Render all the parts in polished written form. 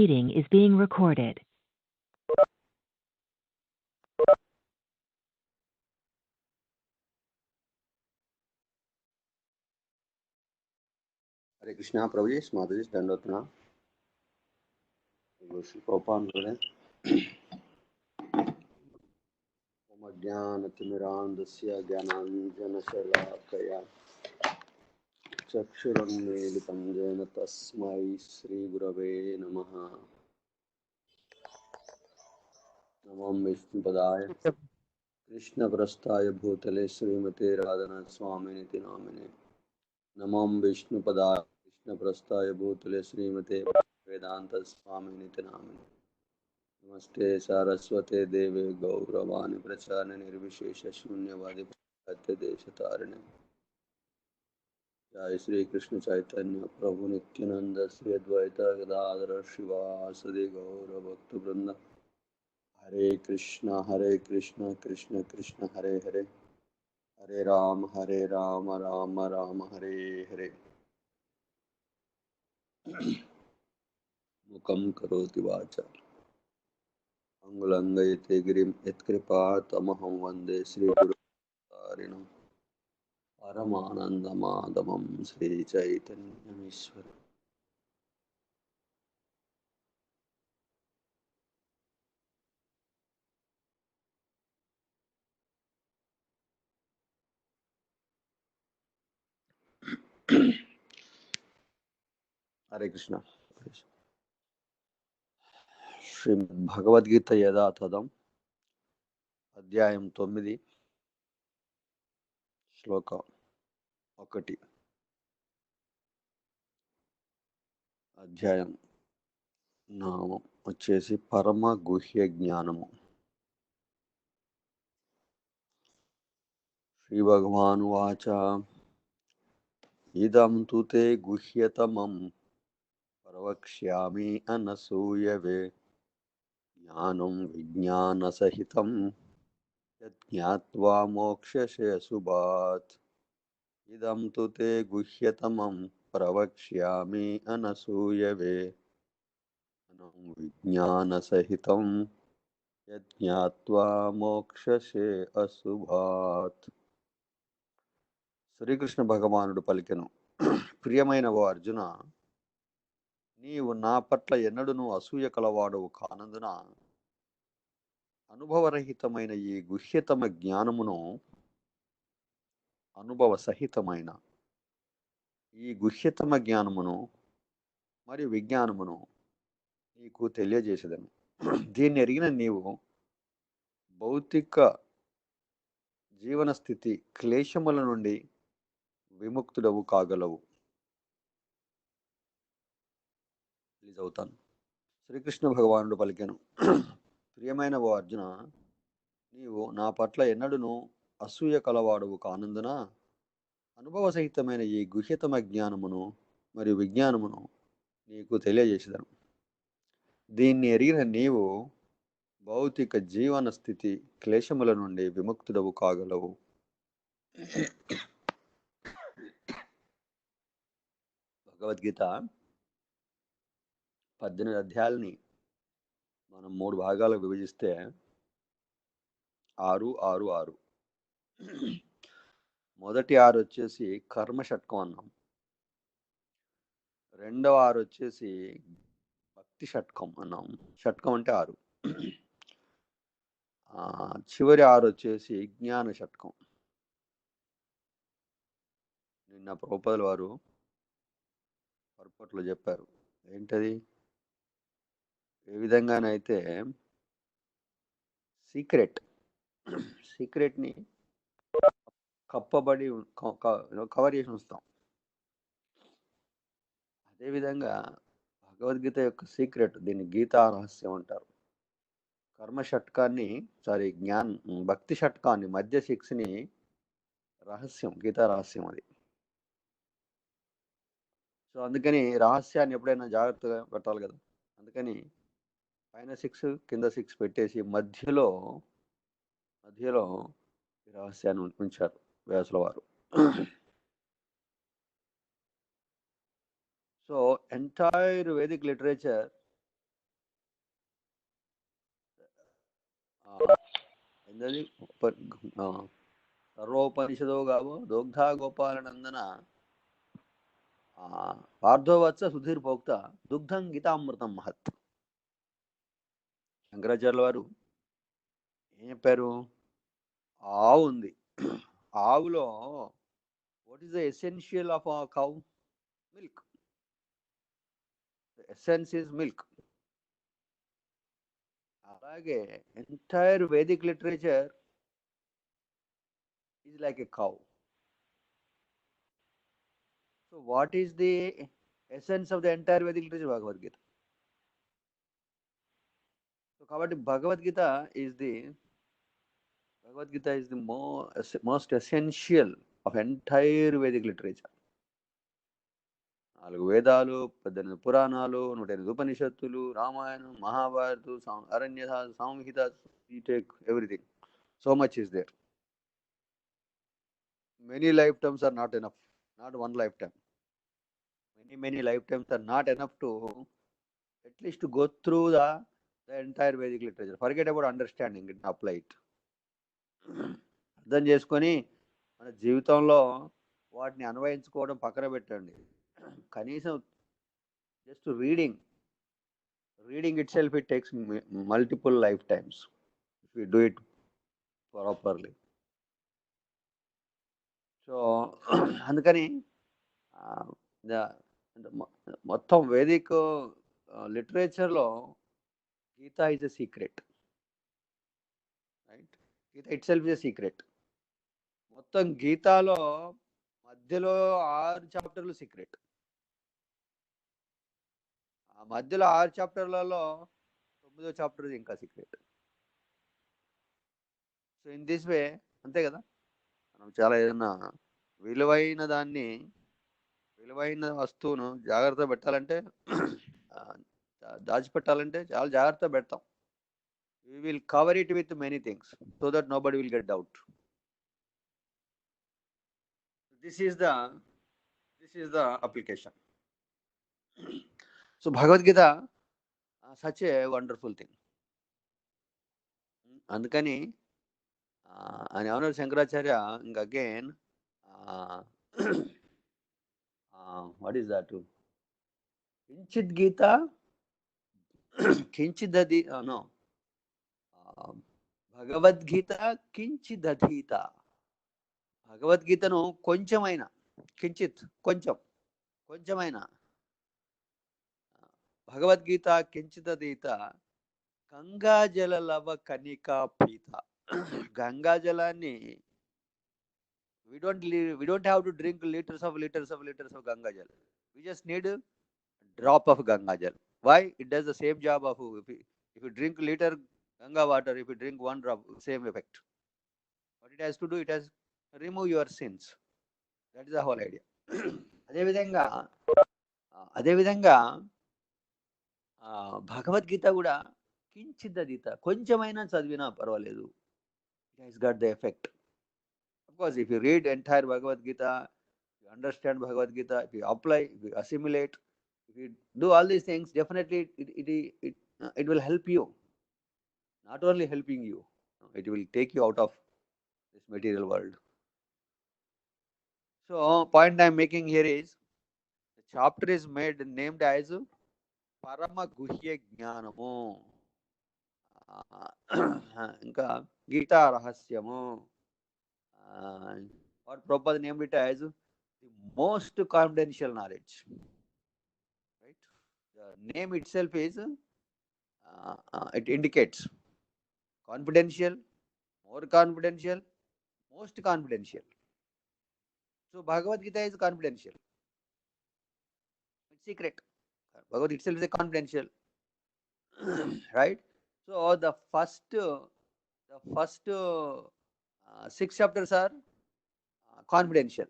Meeting is being recorded. हरे कृष्णा प्रभु जी, माता जी दंडवत प्रणाम। श्री गोपाल ज्ञानतिमिरान्धस्य ज्ञानाञ्जनशलाकया चक्षुरुन्मीलितं येन तस्मै श्रीगुरवे नमः। नमो विष्णुपदाय कृष्णप्रस्थाय भूतले श्रीमते राधानाथ स्वामिनिति नामिने। नमो विष्णुपदाय कृष्णप्रस्थाय भूतले श्रीमते वेदांत स्वामिनिति नामिने। नमस्ते सारस्वते देवे गौरवाणी प्रचार निर्विशेष शून्यवादी देशतारिणे। जय श्री कृष्ण चैतन्य प्रभु नित्यानंद श्री अद्वैत गदाधर शिवासदि गौर भक्त वृंद। हरे कृष्ण कृष्ण कृष्ण हरे हरे, हरे राम राम राम हरे हरे। मुखं करोति वाचा अंगुलंघयते गिरिं यत्कृपातमहं वन्दे श्रीगुरुसारिणं परमानन्दमाधवं श्रीचैतन्यमीश्वरम्। हरे कृष्ण। శ్రీమద్ భగవద్గీత యథాతథం అధ్యాయం 9 శ్లోకం 1. అధ్యాయం నామం వచ్చేసి పరమ గుహ్య జ్ఞానము. శ్రీ భగవాన్ వాచ ఇదం తు తే గుహ్యతమం ప్రవక్ష్యామి అనసూయవే జ్ఞానం విజ్ఞానసహితం యజ్ఞాత్వా మోక్షసే శుభాత్. ఇదం తు తే గుహ్యతమం ప్రవక్ష్యామి అనసూయవే విజ్ఞానసహితం యజ్ఞాత్వా మోక్షసే అశుభాత్. శ్రీకృష్ణ భగవానుడు పలికెను, ప్రియమైన ఓ అర్జున, నీవు నా పట్ల ఎన్నడూనూ అసూయ కలవాడవు కానందున అనుభవరహితమైన ఈ గుహ్యతమ జ్ఞానమును అనుభవ సహితమైన ఈ గుహ్యతమ జ్ఞానమును మరియు విజ్ఞానమును నీకు తెలియజేసేదను. దీన్ని ఎరిగిన నీవు భౌతిక జీవన స్థితి క్లేశముల నుండి విముక్తుడవు కాగలవు. ప్లీజ్ అవుతాను. శ్రీకృష్ణ భగవానుడు పలికెను, ప్రియమైన ఓ అర్జున, నీవు నా పట్ల ఎన్నడూనూ అసూయ కలవాడవు కానందున అనుభవ సహితమైన ఈ గుహ్యతమ జ్ఞానమును మరియు విజ్ఞానమును నీకు తెలియజేసేదను. దీన్ని ఎరిగిన నీవు భౌతిక జీవన స్థితి క్లేశముల నుండి విముక్తుడవు కాగలవు. భగవద్గీత 18 అధ్యాయాలని మనం 3 భాగాలకు విభజిస్తే 6, 6, 6. మొదటి 6 వచ్చేసి కర్మ షట్కం అన్నాం. రెండవ 6 వచ్చేసి భక్తి షట్కం అన్నాం. షట్కం అంటే 6. చివరి 6 వచ్చేసి జ్ఞాన షట్కం. నిన్న ప్రభుపాదుల వారు పర్పట్లో చెప్పారు. ఏంటది? ఏ విధంగానైతే సీక్రెట్ని కప్పబడి కవర్ చేసి ఉంచుతాం, అదేవిధంగా భగవద్గీత యొక్క సీక్రెట్, దీన్ని గీతా రహస్యం అంటారు. కర్మ షట్కాన్ని భక్తి షట్కాన్ని, మధ్య 6ని రహస్యం, గీతా రహస్యం అది. సో అందుకని రహస్యాన్ని ఎప్పుడైనా జాగ్రత్తగా పెట్టాలి కదా. అందుకని పైన 6 కింద 6 పెట్టేసి మధ్యలో ఈ రహస్యాన్ని ఉంచారు వ్యాసుల వారు. సో ఎంటైర్ వేదిక్ లిటరేచర్ ఏంటది సర్వోపనిషదో గావో దోగ్ధా గోపాలనందన పార్థోవత్స సుధీర్ భోక్త దుగ్ధం గీతామృతం మహత్. శంకరాచార్యుల వారు ఏం చెప్పారు? ఆవు ఉంది. ఆవులో what is the essential of a cow? Milk. The essence is milk. అలాగే entire Vedic literature is like a cow. So what is the essence of the entire Vedic literature? Bhagavad Gita. So kabatti Bhagavad Gita is the most essential of entire Vedic literature. 4 వేదాలు, 18 పురాణాలు, 108 ఉపనిషత్తులు, రామాయణం, మహాభారతం, అరణ్య సంహిత, you take everything. So much is there. Many lifetimes are not enough. Not one lifetime. Many lifetimes are not enough to at least to go through the entire Vedic literature. Forget about understanding it, apply it. అర్థం చేసుకొని మన జీవితంలో వాటిని అన్వయించుకోవడం పక్కన పెట్టండి. కనీసం just reading itself it takes multiple life times if you do it properly. So అందుకని మొత్తం వేదిక్ లిటరేచర్లో Gita is a secret, right? Gita itself is a secret. మొత్తం గీతాలో మధ్యలో 6 చాప్టర్లు సీక్రెట్. ఆ మధ్యలో 6 చాప్టర్లలో 9వ చాప్టర్ ఇంకా secret. So in this way, అంతే కదా, మనం చాలా ఏదైనా విలువైన వస్తువును జాగ్రత్త పెట్టాలంటే దాచిపెట్టాలంటే చాలా జాగ్రత్త పెడతాం. We will cover it with many things so that nobody will get doubt. This is the application. So Bhagavad Gita, such a wonderful thing. అందుకని ఆయన ఏమన్నారు శంకరాచార్య, ఇంకా అగైన్ వాట్ ఈస్ దట్? కించిత్ గీత కించిదధి నో భగవద్గీత కించిదధీత. భగవద్గీతను కొంచెమైనా, కించిత్ కొంచెమైనా, భగవద్గీత కించిదధీత గంగాజల లవ కనికా పీత. గంగాజలాన్ని we don't have to drink liters of Gangajal. We just need a drop of Gangajal. Why? It does the same job of, if you drink liter Ganga water, if you drink 1 drop, same effect. What it has to do, it has remove your sins. That is the whole idea. అదేవిధంగా భగవద్గీత కూడా కించిదధీత, కొంచెమైనా చదివినా పర్వాలేదు. It has got the effect. Of course, if you read entire Bhagavad Gita, you understand Bhagavad Gita, if you apply, if you assimilate, if you do all these things, definitely it will help you. Not only helping you, it will take you out of this material world. So, point I am making here is, the chapter is named as Parama Guhya Jnanamu. ఇంకా గీతా రహస్యము. What Prabhupada named it as the most confidential knowledge. Right? The name itself is, it indicates confidential, more confidential, most confidential. So Bhagavad Gita is confidential. It's secret. Bhagavad itself is a confidential. Right? So the first 6 chapters are confidential.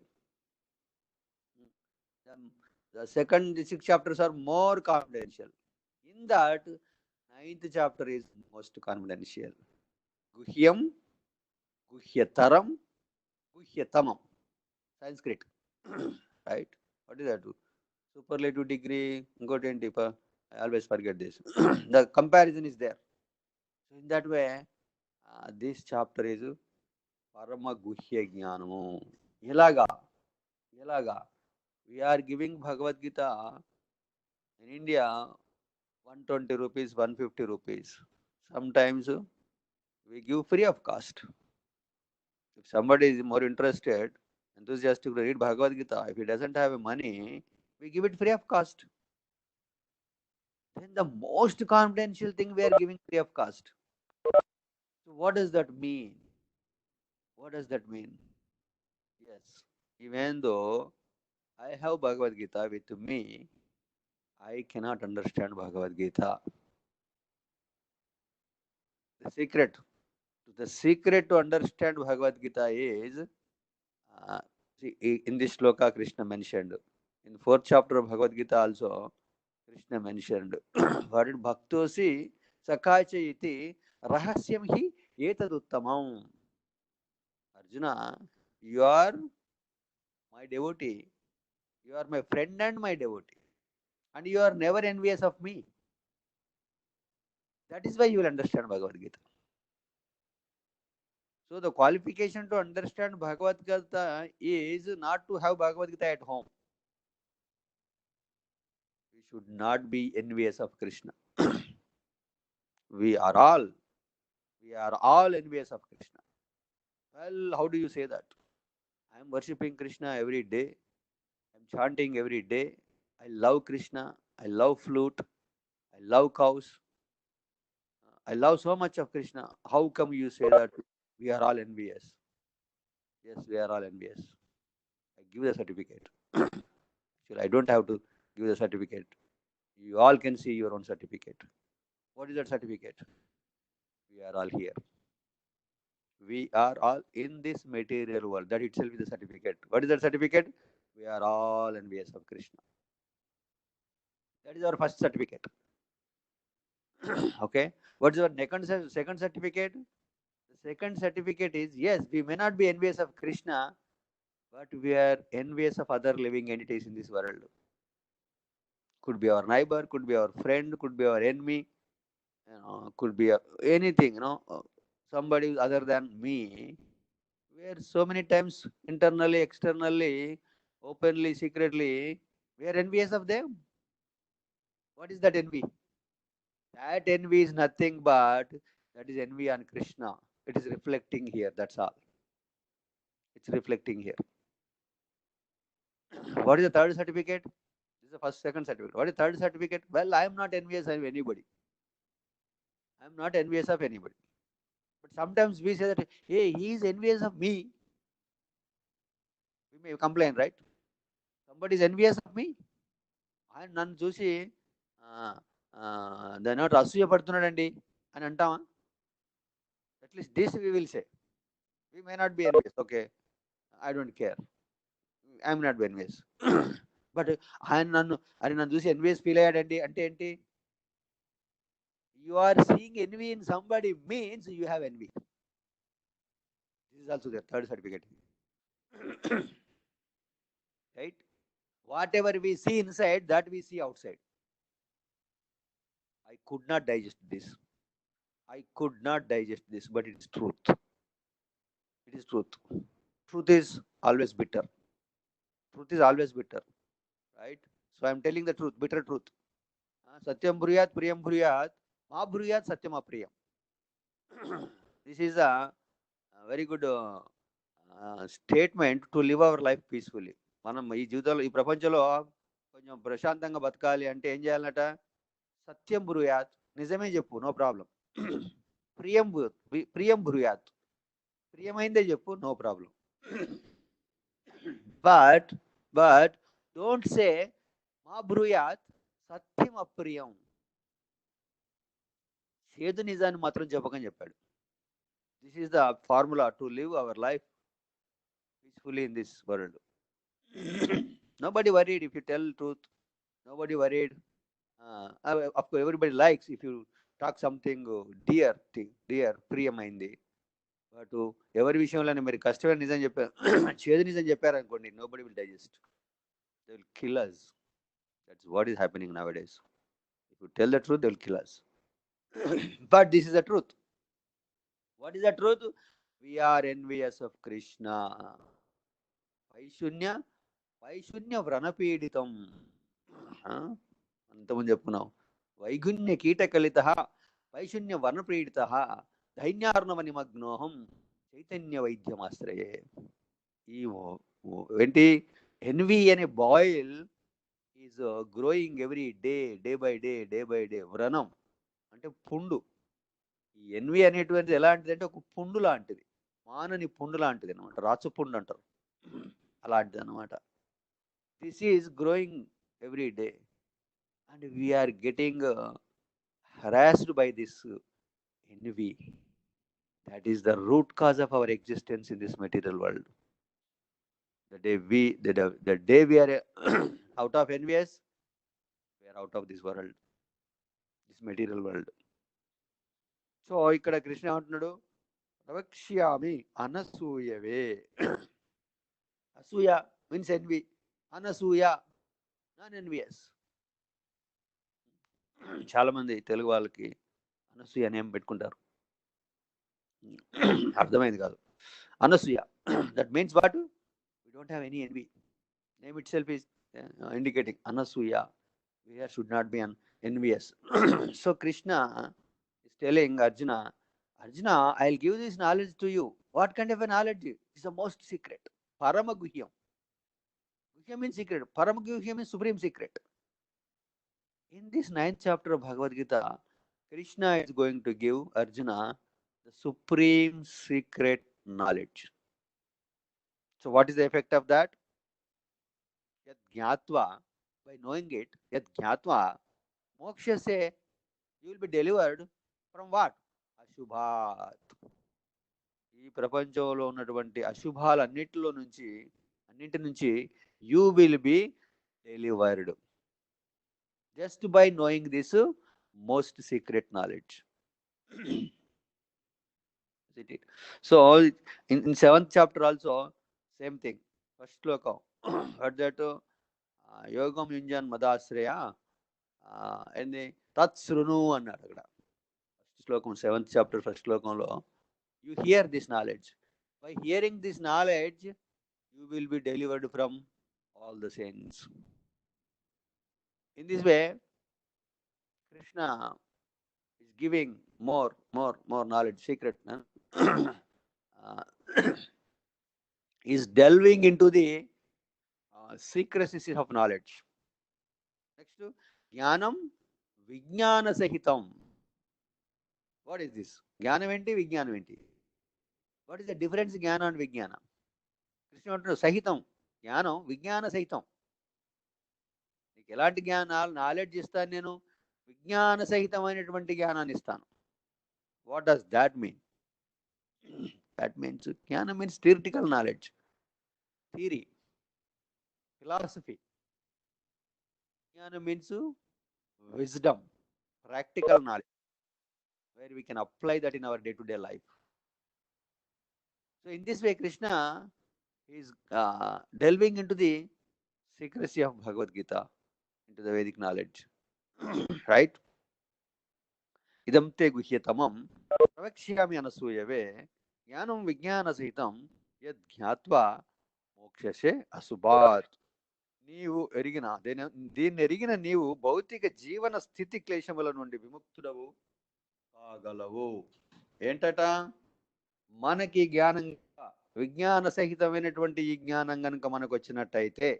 The second 6 chapters are more confidential. In that, 9th chapter is most confidential. Guhyam, Guhyataram, Guhyatamam. Sanskrit. Right? What is that? Superlative degree, I always forget this. The comparison is there. So in that way, This chapter is Parama Guhya Jnanamu. Ilaga, ilaga. We are giving Bhagavad Gita in India 120 rupees, 150 rupees. Sometimes we give free of cost. If somebody is more interested, enthusiastic to read Bhagavad Gita, if he doesn't have money, we give it free of cost. Then the most confidential thing we are giving free of cost. So what does that mean? What does that mean? Yes, even though I have Bhagavad Gita with me, I cannot understand Bhagavad Gita. The secret to understand Bhagavad Gita is, in this sloka Krishna mentioned. In fourth chapter of Bhagavad Gita also, Krishna mentioned, what did bhaktosi sakacha iti rahasyam hi etaduttamam. Arjuna, you are my devotee. You are my friend and my devotee. And you are never envious of me. That is why you will understand Bhagavad Gita. So the qualification to understand Bhagavad Gita is not to have Bhagavad Gita at home. We should not be envious of Krishna. we are all envious of Krishna. Well, how do you say that? I am worshipping Krishna every day. I am chanting every day. I love Krishna. I love flute. I love cows. I love so much of Krishna. How come you say that we are all envious? Yes, we are all envious. I give the certificate. Actually, I don't have to give the certificate. You all can see your own certificate. What is that certificate? We are all here. We are all in this material world. That itself is the certificate. What is that certificate? We are all envious of Krishna. That is our first certificate. Okay. What is our second certificate? The second certificate is, yes, we may not be envious of Krishna, but we are envious of other living entities in this world. Could be our neighbor, could be our friend, could be our enemy, could be anything, somebody other than me. Where so many times internally, externally, openly, secretly, we are envious of them. What is that envy? That envy is nothing but that is envy on Krishna. It is reflecting here. That's all. It's reflecting here. What is the third certificate? This is the second certificate. What is the third certificate? Well, I am not envious of anybody. I am not envious of anybody. But sometimes we say that, hey, he is envious of me. We may complain, right? Somebody is envious of me. ఆయన నన్ను చూసి దాని ఒకటి అసూయ పడుతున్నాడండి అని అంటామా? At least this we will say. We may not be envious. Okay, I don't care, I'm not be envious. But ఆయన నన్ను చూసి ఎన్వియస్ ఫీల్ అయ్యాడండి అంటే ఏంటి? You are seeing envy in somebody means you have envy. This is also the third certificate. Right? Whatever we see inside, that we see outside. I could not digest this. But it is truth. It is truth. Truth is always bitter. Right? So I am telling the truth, bitter truth. Satyam bruyat, priyam bruyat, ma bruyat, satyam apriyam. This is a very good statement to live our life peacefully. మనం ఈ జీవితంలో, ఈ ప్రపంచంలో కొంచెం ప్రశాంతంగా బతకాలి అంటే ఏం చేయాలన్నట? సత్యం బ్రూయాత్, నిజమే చెప్పు, నో ప్రాబ్లం. ప్రియం బ్రూయాత్, ప్రియమైందే చెప్పు, no problem. But don't say మా బ్రూయాత్ సత్యం అప్రియం. చేదు నిజాన్ని మాత్రం చెప్పకని చెప్పాడు. This is the formula to live our life peacefully in this world. Nobody worried if you tell truth. Nobody worried. Of course, everybody likes if you talk something dear thing, dear, ప్రియమైంది. But ఎవరి విషయంలోనే మీరు కష్టమైన నిజం చెప్పారు, చేదు నిజం చెప్పారనుకోండి, nobody will digest. They will kill us. That's what is happening nowadays. If you tell the truth, they will kill us. But this is the truth. What is the truth? We are envious of Krishna. వైశూన్య వైశూన్య వ్రణపీడితం. అంతకుముందు చెప్పుకున్నాం. వైగుణ్య కీటకలిత వైశూన్య వర్ణపీడిత దైన్యార్ణవ నిమగ్నోహం చైతన్య వైద్యమాశ్రయే. ఈ ఏంటి envy అనే boil is growing every day, day by day, day by day. వ్రణం అంటే పుండు. ఈ N V అనేటువంటిది ఎలాంటిది అంటే ఒక పుండు లాంటిది, మానని పుండు లాంటిది అనమాట. రాచపుండు అంటారు, అలాంటిది అనమాట. This is growing every day and we are getting harassed by this envy. That is the root cause of our existence in this material world. The day we are out of envious, we are out of this world, this material world. So ఇక్కడ కృష్ణ అంటున్నాడు, ప్రవక్ష్యామి అనసూయవే. అసూయ means envy, అనసూయ non envious. చాలా మంది తెలుగు వాళ్ళకి Anasuya name పెట్టుకుంటారు, అర్థమైంది కాదు. Anasuya, that means what? We don't have any envy. Name itself is indicating Anasuya. We should not be envious. So Krishna is telling Arjuna, Arjuna, I'll give this knowledge to you. What kind of a knowledge? It's the most secret. Paramaguhyam. Guhyam means secret. Paramaguhyam means supreme secret. In this 9th chapter of Bhagavadgita, Krishna is going to give Arjuna the supreme secret knowledge. So what is the effect of that? Yad jnatva, by knowing it, yad jnatva, moksha se, you will be delivered from what? Ashubhat. ఈ ప్రపంచంలో ఉన్నటువంటి అన్నింటి నుంచి you will be delivered just by knowing this most secret knowledge. So in 7th chapter also same thing. First శ్లోకం, what that యోగం యుంజన్ మదాశ్రయ ఏంది తత్సృణు అన్నాడు అక్కడ. ఫస్ట్ శ్లోకం 7th chapter ఫస్ట్ శ్లోకంలో, you hear this knowledge. By hearing this knowledge, you will be delivered from all the sins. In this way, Krishna is giving more knowledge, secret. Is delving into the secrecies of knowledge. Next, jnanam vijnana sahitam. What is this? Jnanam enti, vijnanam enti. What is the difference jnana and vijnana? Krishna antunnadu sahitam, jnanam vijnana sahitam. నీకు ఎలాంటి జ్ఞానాలు knowledge ఇస్తాను? నేను విజ్ఞాన సహితమైనటువంటి జ్ఞానాన్ని ఇస్తాను. What does that mean? That means jnana means theoretical knowledge, theory, philosophy. Jnana means wisdom, practical knowledge, where we can apply that in our day-to-day life. So in this way, Krishna is delving into the secrecy of Bhagavad-Gita, into the Vedic knowledge. Right? Idam te guhyatamam pravakshyami anasuyave jnanam vijnana sahitam yad jnatva mokshase asubhat. నీవు ఎరిగిన దీన్ని ఎరిగిన నీవు భౌతిక జీవన స్థితి క్లేశముల నుండి విముక్తుడవు కాగలవు. ఏంటట? మనకి జ్ఞానం, విజ్ఞాన సహితమైనటువంటి ఈ జ్ఞానం కనుక మనకు వచ్చినట్టయితే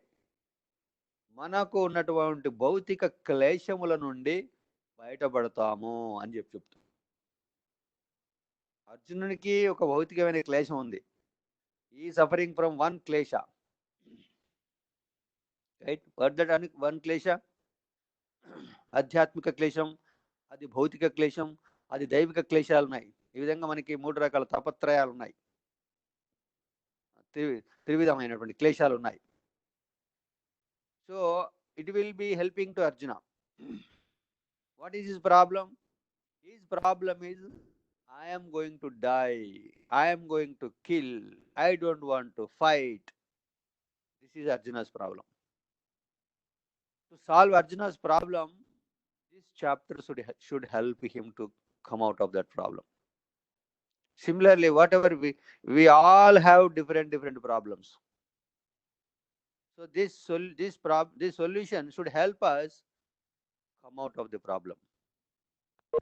మనకు ఉన్నటువంటి భౌతిక క్లేశముల నుండి బయటపడతాము అని చెప్తాం. అర్జునునికి ఒక భౌతికమైన క్లేశం ఉంది. ఈ suffering from one klesha. Right? What that one klesha? ఆధ్యాత్మిక క్లేశం, అది భౌతిక క్లేశం, అది దైవిక క్లేశాలు ఉన్నాయి. ఈ విధంగా మనకి 3 రకాల తాపత్రయాలు ఉన్నాయి, త్రివిధమైనటువంటి క్లేశాలు ఉన్నాయి. So it will be helping to Arjuna. What is his problem? His problem is I am going to die, I am going to kill, I don't want to fight. This is Arjuna's problem. To solve Arjuna's problem, this chapter should help him to come out of that problem. Similarly, whatever we all have different problems. So this solution should help us come out of the problem.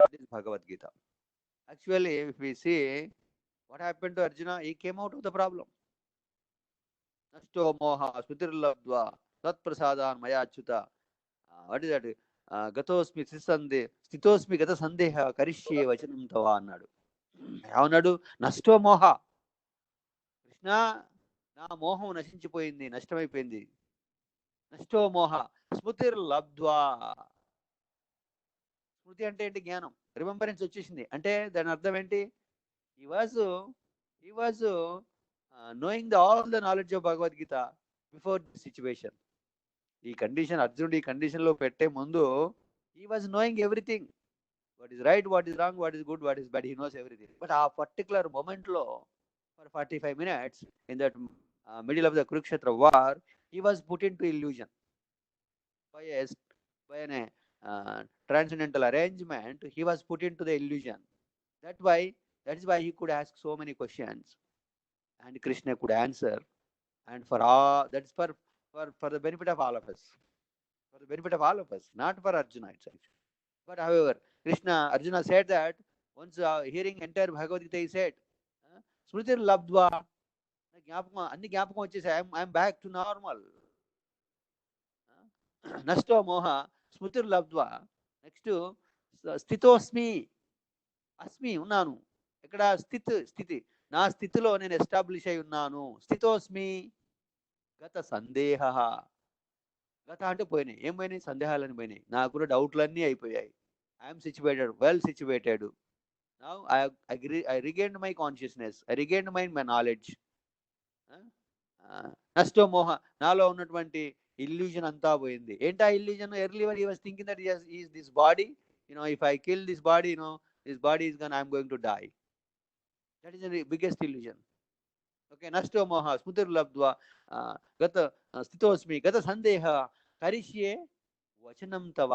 That is Bhagavad Gita. Actually, if we see what happened to Arjuna, he came out of the problem. Nashto moha smitirlabdva tat prasadan maya achyuta. What is that? Gatosmi stitosmi gata sandeha karishye vachanam tava అన్నాడు. ఏమన్నాడు? నష్టో మోహ, కృష్ణ నా మోహం నశించిపోయింది, నష్టమైపోయింది. నష్టో మోహ స్మృతిర్లబ్ధ్వా. స్మృతి అంటే ఏంటి? జ్ఞానం, remembrance వచ్చేసింది. అంటే దాని అర్థం ఏంటి? he was he was knowing all the knowledge of Bhagavad Gita before the situation. ఈ కండిషన్, అర్జునుడు ఈ కండిషన్ లో పెట్టే ముందు he was knowing everything. What is right, what is wrong, what is good, what is bad, he knows everything. But ఆ particular moment లో for 45 minutes in that middle of the Kurukshetra war, he was put into illusion by an transcendental arrangement. He was put into the illusion. That is why he could ask so many questions and Krishna could answer. And for all that is for the benefit of all of us, for the benefit of all of us, not for Arjuna itself. But however, Arjuna said that once hearing entire Bhagavad Gita, he said, Smritir labdva, జ్ఞాపకం, అన్ని జ్ఞాపకం వచ్చేసి I'm back to normal. నష్టో మోహ స్మృతిర్లబ్ధ్వా. Next స్థితోస్మి, అస్మి ఉన్నాను. ఇక్కడ స్థితి, నా స్థితిలో నేను ఎస్టాబ్లిష్ అయి ఉన్నాను. స్థితోస్మి గత సందేహ. గత అంటే పోయినాయి. ఏం పోయినాయి? సందేహాలని పోయినాయి. నాకున్న డౌట్లన్నీ అయిపోయాయి. I'm situated, well situated. Now I regained my consciousness, I regained my knowledge. నష్టో మోహ, నాలో ఉన్నటువంటి ఇల్యూజన్ అంతా పోయింది. ఏంటా illusion? ఎర్లీవర్ he was thinking that is this body, if I kill this body, this body is gone, I'm going to die. That is the biggest illusion. Okay, నష్టో మోహ స్మృతిర్లబ్ధ్వా గత స్థితోస్మి గత సందేహ కరిష్యే వచనం తవ.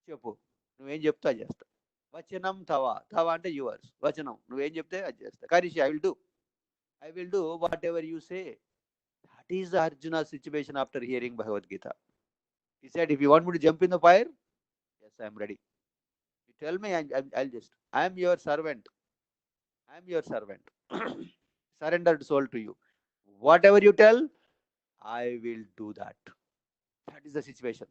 చెప్పు, నువ్వేం చెప్తా చేస్తా. వచనం తవ, తవ అంటే యువర్స్, వచనం నువ్వేం చెప్తే అది చేస్తా. కరిష్యే, I will do whatever you say. That is Arjuna's situation after hearing Bhagavad Gita. He said, if you want me to jump in the fire, yes, I am ready. You tell me, I am your servant. I am your servant. Surrendered soul to you. Whatever you tell, I will do that. That is the situation.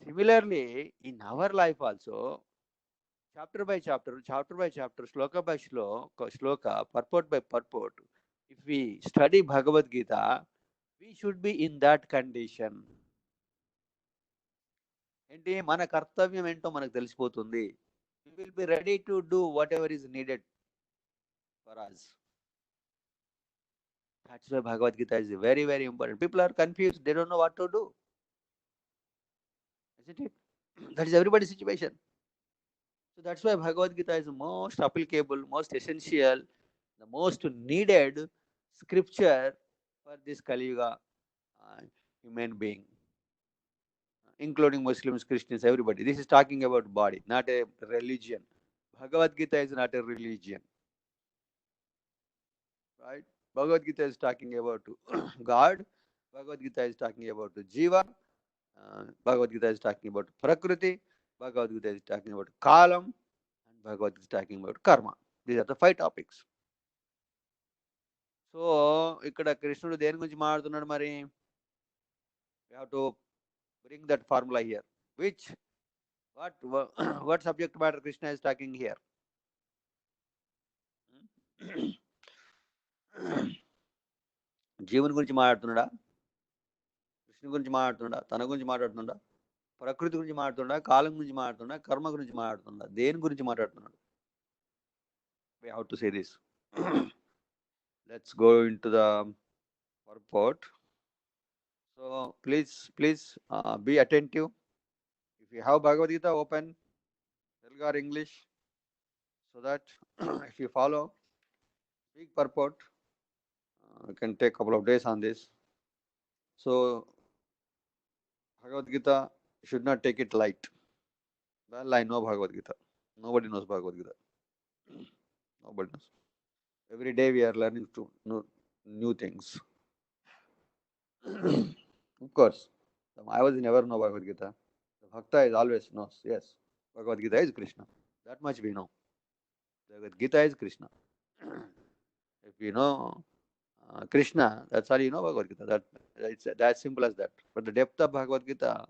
Similarly, in our life also, chapter by chapter, shloka by shloka, purport by purport, if we study Bhagavad Gita, we should be in that condition. ఏంటి? మన కర్తవ్యం ఏంటో మనకు తెలిసిపోతుంది. We will be ready to do whatever is needed for us. That's why Bhagavad Gita is very, very important. People are confused. They don't know what to do. Isn't it? That is everybody's situation. So that's why Bhagavad Gita is most applicable, most essential, the most needed scripture for this Kali Yuga human being, including Muslims, Christians, everybody. This is talking about body, not a religion. Bhagavad Gita is not a religion, right? Bhagavad Gita is talking about God. Bhagavad Gita is talking about Jiva. Bhagavad Gita is talking about Prakriti. Bhagavad Gita is talking about Kalam. And Bhagavad Gita is talking about Karma. These are the 5 topics. So, ఇక్కడ కృష్ణుడు దేని గురించి మాట్లాడుతున్నాడు మరి? We have to bring that formula here. What subject matter Krishna is talking here? జీవుని గురించి మాట్లాడుతున్నాడా? కృష్ణుని గురించి మాట్లాడుతున్నాడా? తన గురించి మాట్లాడుతున్నాడా? ప్రకృతి గురించి మాట్లాడుతున్నాడా? కాలం గురించి మాట్లాడుతున్నాడా? కర్మ గురించి మాట్లాడుతున్నాడా? దేని గురించి మాట్లాడుతున్నాడు? We have to say this. Let's go into the purport. So please be attentive. If you have Bhagavad Gita open, Telugu or English, so that if you follow big purport, you can take a couple of days on this. So Bhagavad Gita, you should not take it light. Well, I know Bhagavad Gita. Nobody knows Bhagavad Gita. Nobody knows. Every day we are learning to know new things. Of course, I was never know Bhagavad Gita. The Bhakta is always knows. Yes, Bhagavad Gita is Krishna. That much we know. Bhagavad Gita is Krishna. If you know Krishna, that's all you know Bhagavad Gita. It's that simple as that. But the depth of Bhagavad Gita,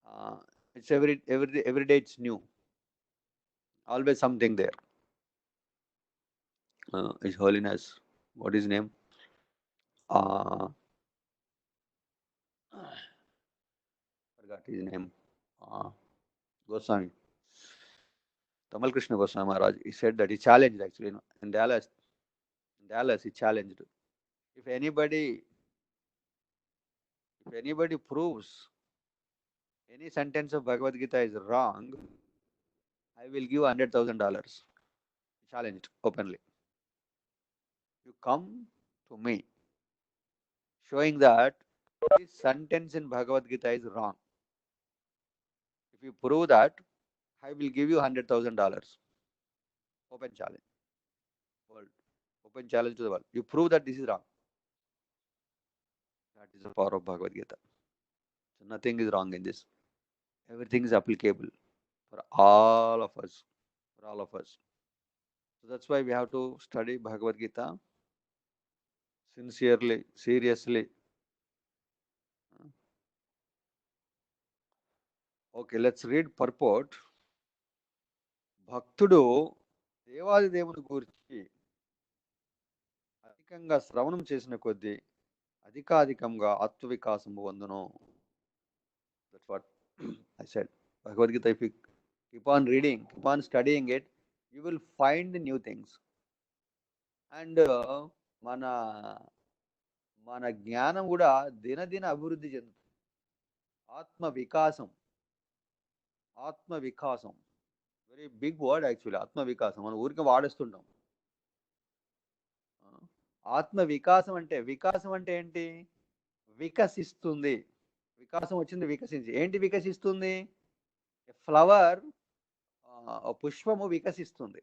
uh, it's every day it's new. Always something there. His Holiness, what is his name? Forgot his name. Uh, Goswami. Tamal Krishna Goswami Maharaj. He said that he challenged actually in Dallas. In Dallas, he challenged. If anybody, if anybody proves any sentence of Bhagavad Gita is wrong, I will give $100,000. He challenged openly. You come to me, showing that this sentence in Bhagavad Gita is wrong. If you prove that, I will give you $100,000. Open challenge. World. Open challenge to the world. You prove that this is wrong. That is the power of Bhagavad Gita. So nothing is wrong in this. Everything is applicable for all of us. For all of us. So that's why we have to study Bhagavad Gita sincerely, seriously. Okay, let's read purport. భక్తుడు దేవాది దేవుని గురించి అధికంగా శ్రవణం చేసిన కొద్దీ అధికాధికంగా ఆత్మవికాసం పొందును. That's what I said. Bhagavad Gita, if you keep on reading, keep on studying it, you will find new things. And మన మన జ్ఞానం కూడా దినదిన అభివృద్ధి చెందుతుంది. ఆత్మ వికాసం. ఆత్మ వికాసం. Very big word actually. ఆత్మ వికాసం మనం ఊరికి వాడేస్తుంటాం. ఆత్మ వికాసం అంటే ఏంటి? వికసిస్తుంది. వికాసం వచ్చింది, వికసించి. ఏంటి వికసిస్తుంది? ఫ్లవర్, పుష్పము వికసిస్తుంది.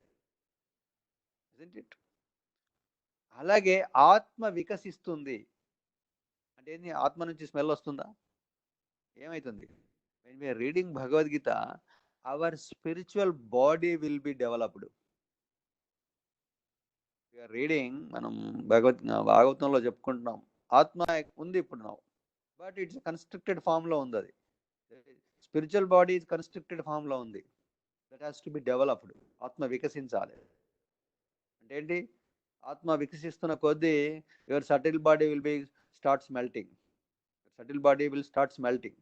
isn't it? అలాగే ఆత్మ వికసిస్తుంది అంటే ఏంటి? ఆత్మ నుంచి స్మెల్ వస్తుందా? ఏమైతుంది? when we are reading Bhagavad Gita, our spiritual body will be developed. we are reading, మనం భాగవతంలో చెప్పుకుంటున్నాం, ఆత్మ ఉంది ఇప్పుడు బట్ ఇట్స్ కన్స్ట్రక్టెడ్ ఫామ్ లో ఉంది. అది స్పిరిచువల్ బాడీ కన్స్ట్రక్టెడ్ ఫామ్ లో ఉంది. That has to be developed. ఆత్మ వికసించాలి అంటే ఏంటి? ఆత్మ వికసిస్తున్న కొద్దీ your subtle body will be starts melting. Subtle body will starts melting.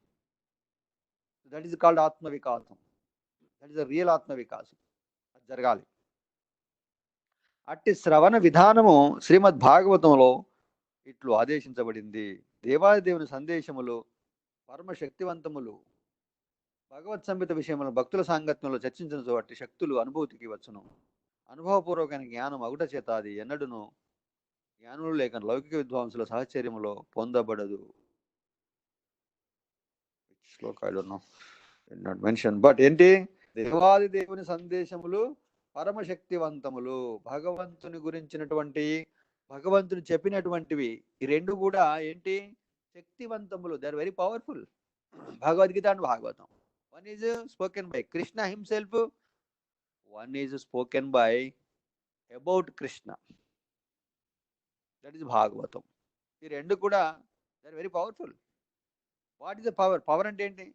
That is called ఆత్మ వికాసం. దట్ ఈస్ ద రియల్ ఆత్మ వికాసం. అది జరగాలి. అట్టి శ్రవణ విధానము శ్రీమద్ భాగవతంలో ఇట్లు ఆదేశించబడింది. దేవాదిదేవుని సందేశములు పరమ శక్తివంతములు. భగవత్ సంహిత విషయములను భక్తుల సాంగత్యంలో చర్చించిన వాటి శక్తులు అనుభూతికి వచ్చును. అనుభవపూర్వకమైన జ్ఞానం అగుట చేత అది ఎన్నడూను జ్ఞానులు లేక లౌకిక విద్వాంసుల సహచర్యములో పొందబడదు. Shloka I don't know, not mention. But ఏంటి? దేవాది దేవుని సందేశములు పరమశక్తివంతములు. భగవంతుని గురించినటువంటి, భగవంతుని చెప్పినటువంటివి ఈ రెండు కూడా ఏంటి? శక్తివంతములు. They are very powerful. Bhagavad Gita and Bhagavatam. One is spoken by Krishna himself, one is spoken by about Krishna. That is Bhagavatam. ఈ రెండు కూడా they are very powerful. What is the power? Power అంటే ఏంటి?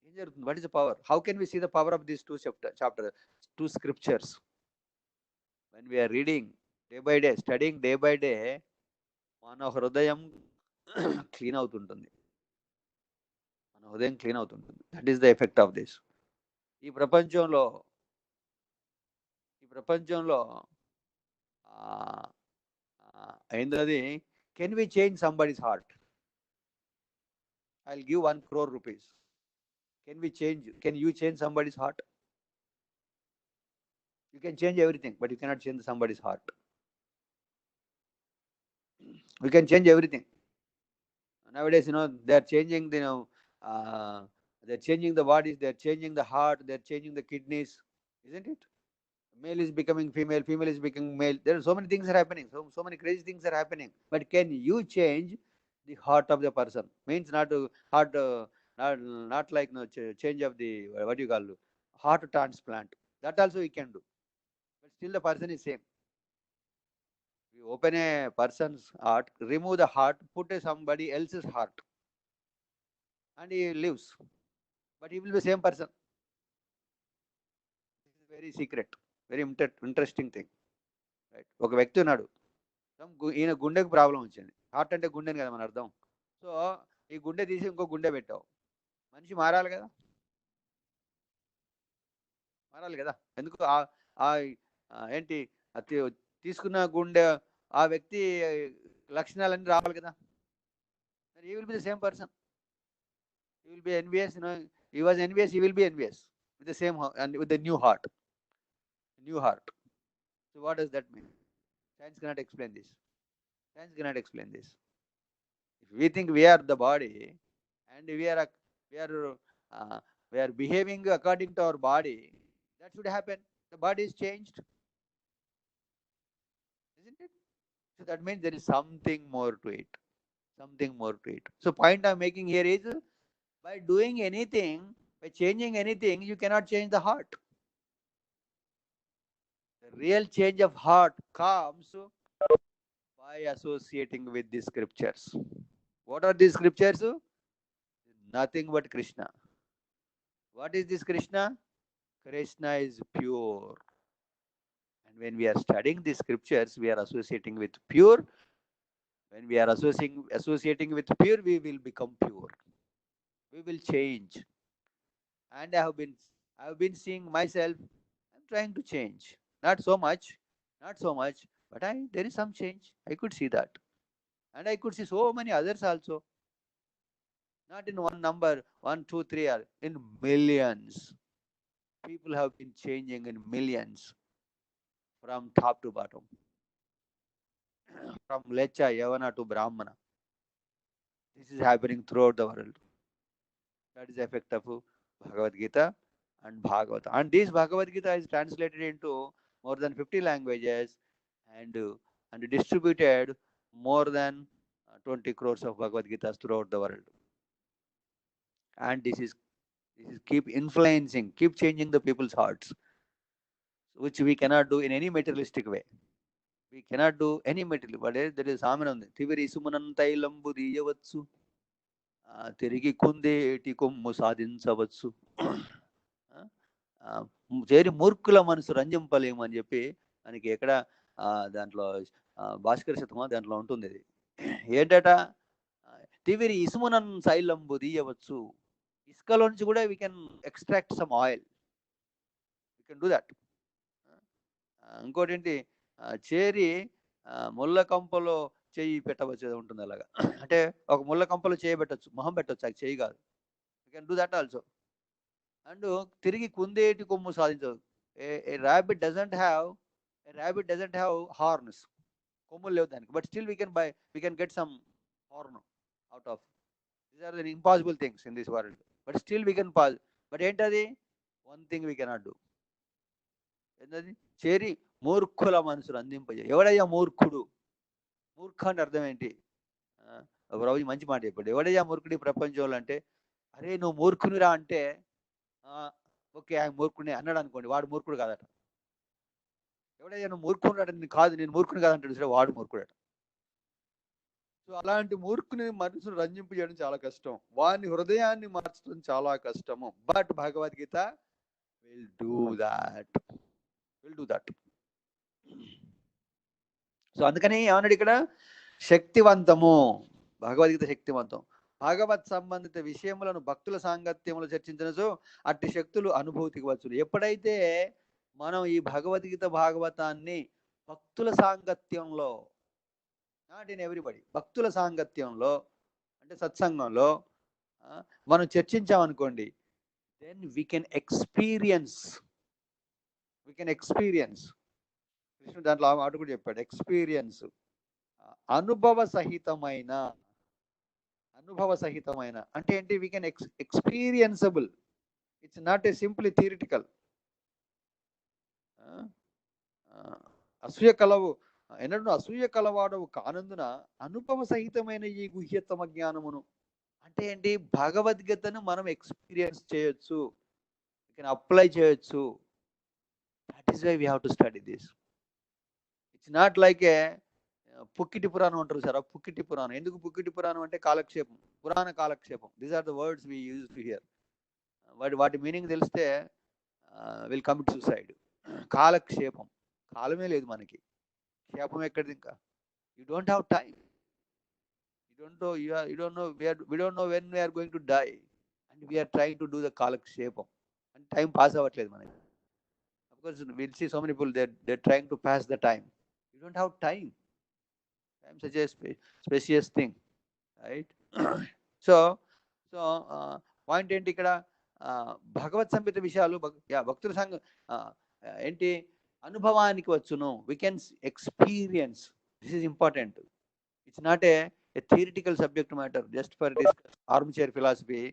ఏం జరుగుతుంది? What is the power? How can we see the power of these two scriptures? when we are reading day by day, studying day by day, మన హృదయం clean అవుతుంటుంది. మన హృదయం clean అవుతుంటుంది. That is the effect of this. ఈ ప్రపంచంలో ఏంటది? Can we change somebody's heart? I will give 1 crore rupees. Can you change somebody's heart? You can change everything, but you cannot change somebody's heart. We can change everything. Nowadays, they are changing they're changing the bodies, they're changing the heart, they're changing the kidneys, isn't it? Male is becoming female, female is becoming male. There are so many things are happening, so many crazy things are happening. But can you change the heart of the person? Means not to heart, not like no change of the what do you call heart transplant. That also we can do, but still the person is same. We open a person's heart, remove the heart, put a somebody else's heart, and he lives, but he will be the same person. This is very secret, very interesting thing, right? ఒక వ్యక్తి ఉన్నాడు, ఈయన గుండెకు problem వచ్చింది. Heart అంటే గుండెని కదా మన అర్థం. సో ఈ గుండె తీసి ఇంకో గుండె పెట్టావు, మనిషి మారాలి కదా, మారాలి కదా. ఎందుకు ఏంటి తీసుకున్న గుండె ఆ వ్యక్తి లక్షణాలన్నీ రావాలి కదా. he will be the same person. He will be envious, he was envious, he will be envious with the same and with the new heart. So what does that mean? Science cannot explain this. If we think we are the body and we are uh, we are behaving according to our body, that should happen. The body is changed, isn't it? So that means there is something more to it. So point I'm making here is, by doing anything, by changing anything, you cannot change the heart. The real change of heart comes by associating with the scriptures. What are these scriptures? Nothing but Krishna. What is this Krishna? Krishna is pure. And when we are studying the scriptures, we are associating with pure. When we are associating with pure, we will become pure. We will change. And I have been seeing myself. I'm trying to change. Not so much, but there is some change. I could see that. And I could see so many others also. Not in one number, one, two, three, or in millions. People have been changing in millions, from top to bottom, from Lecha, Yavana to Brahmana. This is happening throughout the world. That is the effect of Bhagavad Gita and Bhagavata. And this Bhagavad Gita is translated into more than 50 languages, and distributed more than 20 crores of Bhagavad Gitas throughout the world. And this is keep influencing, keep changing the people's hearts, which we cannot do in any materialistic way. We cannot do any material. But there is Samana ఉంది. తివిరి సుమనంతైలంబు దీయవచ్చు, తిరిగి కుందేటి కొమ్ము సాధించవచ్చు, చేరి మూర్ఖుల మనసు రంజింపలేము అని చెప్పి మనకి ఎక్కడ దాంట్లో భాస్కర శతమా దాంట్లో ఉంటుంది. ఇది ఏంటట? తివిరి ఇసుమునన్ శైలంబు దీయవచ్చు. ఇసుకలో నుంచి కూడా we can extract some oil. We can do that. ఇంకోటి ఏంటి, చేరి ముళ్ళ కంపలో చెయ్యి పెట్టవచ్చు, అది ఉంటుంది అలాగా. అంటే ఒక ముళ్ళ కంపలో చేయి పెట్టచ్చు, మొహం పెట్టచ్చు, అది చేయి కాదు. You can do that also. And తిరిగి కుందేటి కొమ్ము సాధించదు. A rabbit doesn't have horns. కొమ్ములు లేవు దానికి, but still we can get some horn out of. These are the impossible things in this world, but still we can pass. But ఏంటది? One thing we cannot do. ఏంటది? చేరి మూర్ఖుల మనసులు అందింపజే. ఎవడయ్యా మూర్ఖుడు? మూర్ఖ అంటే అర్థం ఏంటి? ప్రభుజీ మంచి మాట చెప్పాడు. ఎవడయ్యా మూర్ఖుడి ప్రపంచంలో అంటే, అరే నువ్వు మూర్ఖునిరా అంటే, ఓకే ఆయన మూర్ఖుని అన్నాడు అనుకోండి, వాడు మూర్ఖుడు కాదట. ఎవడయ్యా నువ్వు మూర్ఖుడు అంటే, కాదు నేను మూర్ఖుని కాదంటాడు సరే, వాడు మూర్ఖుడట. సో అలాంటి మూర్ఖుని మనసును రంజింపు చేయడం చాలా కష్టం, వాని హృదయాన్ని మార్చడం చాలా కష్టము. But Bhagavad Gita will do that. So అందుకని ఏమన్నాడు ఇక్కడ? శక్తివంతము. భగవద్గీత శక్తివంతం. భగవత్ సంబంధిత విషయములను భక్తుల సాంగత్యములు చర్చించనచో అట్టి శక్తులు అనుభూతికి వచ్చును. ఎప్పుడైతే మనం ఈ భగవద్గీత భాగవతాన్ని భక్తుల సాంగత్యంలో, నాట్ ఇన్ ఎవ్రీబడి, భక్తుల సాంగత్యంలో అంటే సత్సంగంలో మనం చర్చించామనుకోండి, దెన్ వీ కెన్ ఎక్స్పీరియన్స్. కృష్ణుడు దాంట్లో ఆట కూడా చెప్పాడు, ఎక్స్పీరియన్స్. అనుభవ సహితమైన అంటే ఏంటి? We can ఎక్స్పీరియన్సబుల్. It's not a simply theoretical. అసూయ కలవు ఎన్నడూ అసూయ కలవాడవు కానందున అనుభవ సహితమైన ఈ గుహ్యతమ జ్ఞానమును. అంటే ఏంటి? భగవద్గీతను మనం ఎక్స్పీరియన్స్ చేయొచ్చు, అప్లై చేయొచ్చు. That is why we have to study this. It's not like a పుక్కిటి పురాణం అంటారు సార్. పుక్కిటి పురాణం ఎందుకు? పుక్కిటి పురాణం అంటే కాలక్షేపం, పురాణ కాలక్షేపం. These are the words we use to hear. వాటి మీనింగ్ తెలిస్తే విల్ కమిట్ సూసైడ్. కాలక్షేపం, కాలమే లేదు మనకి, క్షేపం ఎక్కడిది ఇంకా? You don't have time. You don't know where, we don't know when we are going to die, and we are trying to do the kalakshepam, and time pass అవ్వట్లేదు మనకి. Of course we'll see so many people, they're trying to pass the time. You don't have time. Time such a precious thing, right? So so point ఏంటి ఇక్కడ? భగవత్ సంహిత విషయాలు భక్తుల సంఘ ఏంటి? అనుభవానికి వచ్చును. We can experience. This is important. It's not a theoretical subject matter just for armchair philosophy,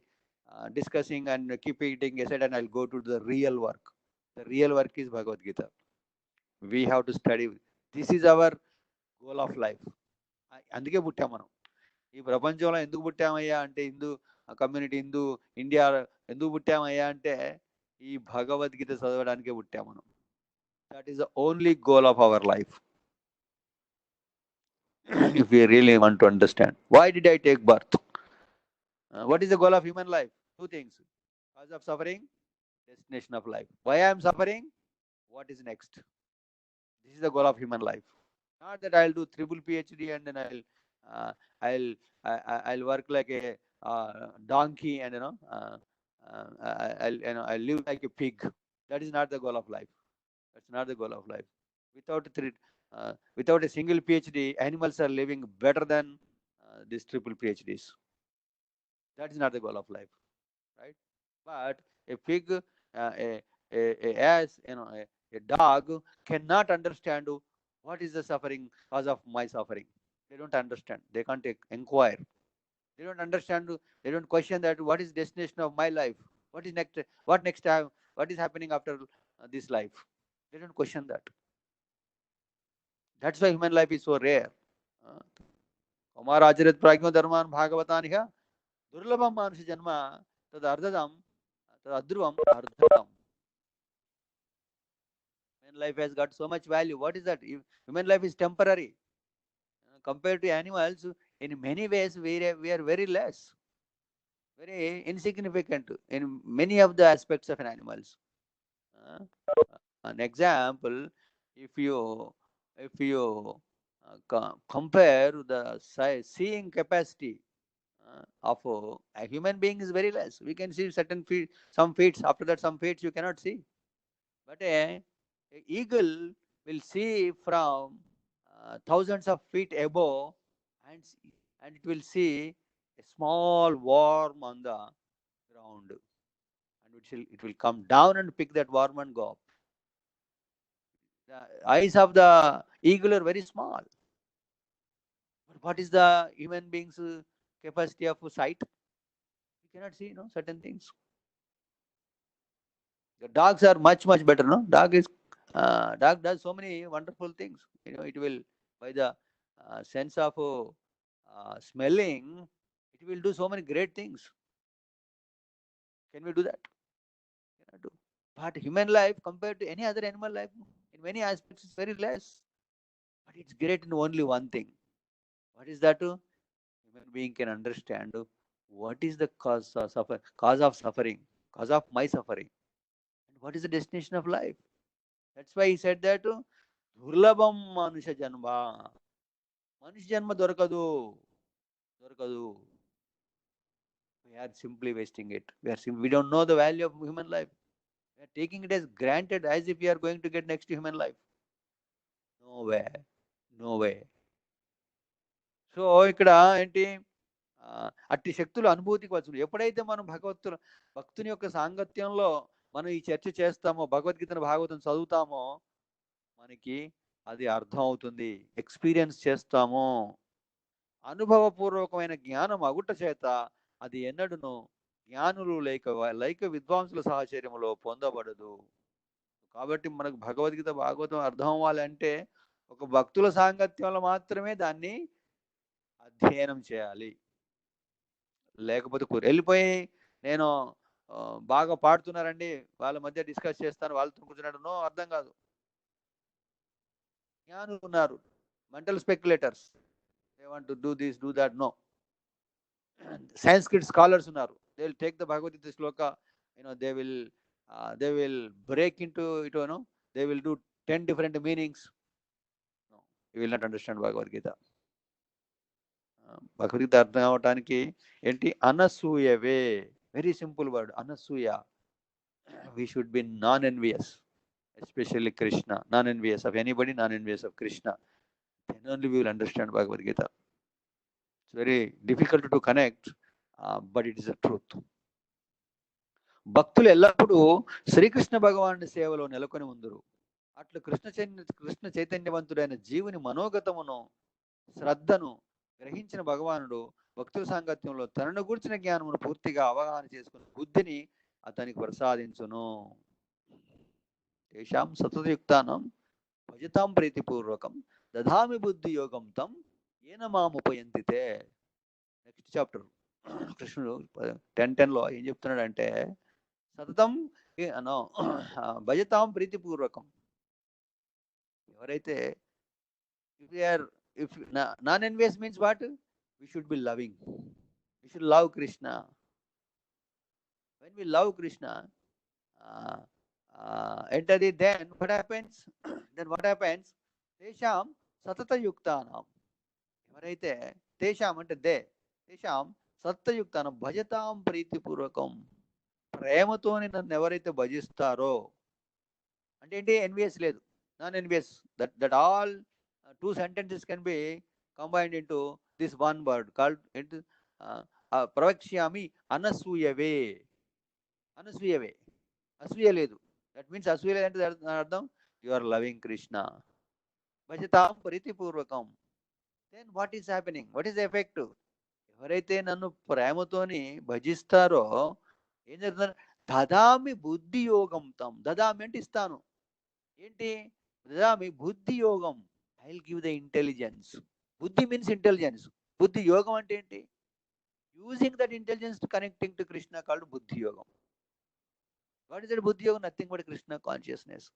discussing and keep eating aside, and I'll go to the real work. The real work is Bhagavad Gita. We have to study. This is our goal of life. అందుకే పుట్టాం మనం ఈ ప్రపంచంలో. ఎందుకు పుట్టామయ్యా అంటే Hindu community, India ఎందుకు పుట్టామయ్యా అంటే ఈ భగవద్గీత చదవడానికే పుట్టాం మనం. That is the only goal of our life. If we really want to understand why did I take birth, what is the goal of human life? Two things: cause of suffering, destination of life. Why I am suffering? What is next? This is the goal of human life. Not that I'll do triple PhD and then uh, I'll I'll work like a donkey, and I'll live like a pig. That is not the goal of life. That's not the goal of life. Without a single PhD, animals are living better than these triple PhDs. That is not the goal of life, right? But a pig, a ass, a dog cannot understand what is the suffering, cause of my suffering. They don't understand. They can't inquire. They don't understand. They don't question that what is destination of my life. What is next? What next time? What is happening after this life? They don't question that. That's why human life is so rare. కుమారాచరిత ప్రాజ్ఞో ధర్మాన్ భాగవతానిహ దుర్లభం మానుష జన్మ తదర్ధం తదధ్రువం అర్ధతం. Human life has got so much value. What is that? Human life is temporary. Compared to animals, in many ways we are very less, very insignificant in many of the aspects of an animals. An example, if you compare the seeing capacity of a human being is very less. We can see certain feet, some feet. After that, some feet you cannot see. But a eagle will see from thousands of feet above, and it will see a small worm on the ground, and it will come down and pick that worm and go up. The eyes of the eagle are very small. But what is the human being's capacity of sight? We cannot see, certain things. The dogs are much better, no? Dog does so many wonderful things. It will, by the sense of smelling, it will do so many great things. Can we do that? Cannot do. But human life compared to any other animal life, in many aspects, is very less. But it's great in only one thing. What is that? Human being can understand what is the cause of suffering, cause of my suffering, and what is the destination of life. That's why he said that దుర్లభం మనుష జన్మ. మనిషి జన్మ దొరకదు. We are simply wasting it. We don't know the value of human life. We are taking it as granted, as if we are going to get next to human life. No way. So ఇక్కడ ఏంటి? అట్టి శక్తులు అనుభూతికి వచ్చును ఎప్పుడైతే మనం భక్తుని యొక్క సాంగత్యంలో మనం ఈ చర్చ చేస్తామో, భగవద్గీతను భాగవతం చదువుతామో, మనకి అది అర్థం అవుతుంది, ఎక్స్పీరియన్స్ చేస్తాము. అనుభవపూర్వకమైన జ్ఞానం అగుట చేత అది ఎన్నడూను జ్ఞానులు లేక విద్వాంసుల సాహచర్యములో పొందబడదు. కాబట్టి మనకు భగవద్గీత భాగవతం అర్థం అవ్వాలంటే ఒక భక్తుల సాంగత్యంలో మాత్రమే దాన్ని అధ్యయనం చేయాలి. లేకపోతే వెళ్ళిపోయి నేను బాగా పాడుతున్నారండి, వాళ్ళ మధ్య డిస్కస్ చేస్తాను, వాళ్ళతో కూర్చున్నాడు, నో, అర్థం కాదు. జ్ఞానులు ఉన్నారు, mental speculators, they want to do this do that, no. Sanskrit scholars ఉన్నారు, they will take the Bhagavad Shloka, they will break into it, they will do 10 different meanings. No, you will not understand Bhagavad Gita. Bhagavad Gita అర్థం అవటానికి ఏంటి? అనసూయవే. Very simple word, anasuya. We should be non-envious, especially Krishna, non-envious of anybody, non-envious of Krishna. Then only we will understand Bhagavad Gita. It's very difficult to connect, but it is a truth. భక్తులు ఎల్లప్పుడూ శ్రీకృష్ణ భగవానుడి సేవలో నెలకొని ఉందరు. అట్లు కృష్ణ చైతన్యవంతుడైన జీవుని మనోగతమును శ్రద్ధను గ్రహించిన భగవానుడు భక్తుల సాంగత్యంలో తనను గూర్చిన జ్ఞానమును పూర్తిగా అవగాహన చేసుకుని బుద్ధిని అతనికి ప్రసాదించును. తేషాం సతతయుక్తానం భజతాం ప్రీతిపూర్వకం దధామి బుద్ధి యోగం తం ఏన మాముపయంతితే. నెక్స్ట్ చాప్టర్ కృష్ణుడు 10:10లో ఏం చెప్తున్నాడంటే, సతతం భజతాం ప్రీతిపూర్వకం. ఎవరైతే if non-envious means what? We should be loving. We should love Krishna. When we love Krishna, enter it, then what happens? Tesham satata yuktanam. ఎవరైతే తేషాం అంటే తేషాం సత్తయుక్తానం భజతాం ప్రీతిపూర్వకం. ప్రేమతోని నన్ను ఎవరైతే భజిస్తారో, అంటే ఏంటి? ఎన్వియస్ లేదు, non envious. That all two sentences can be combined into this one word called ప్రవక్ష్యామి అనసూయవే. అనసూయవే, అసూయ లేదు. దట్ మీన్స్ అసూయ లేదంటే అర్థం యు ఆర్ లవింగ్ కృష్ణ. భజతాం ప్రీతిపూర్వకం. Then what is happening? What is the effect? ఎవరైతే నన్ను ప్రేమతోని భజిస్తారో ఏం జరుగుతుంది? దదామి బుద్ధి యోగం తం. దదామి అంటే ఇస్తాను. ఏంటి? దదామి బుద్ధి యోగం. I will give the intelligence. బుద్ధి మీన్స్ ఇంటెలిజెన్స్. బుద్ధి యోగం అంటే ఏంటి? Using that intelligence to connecting to Krishna called బుద్ధి యోగం. వాట్ ఇస్ దట్ బుద్ధి యోగం? Nothing but Krishna consciousness.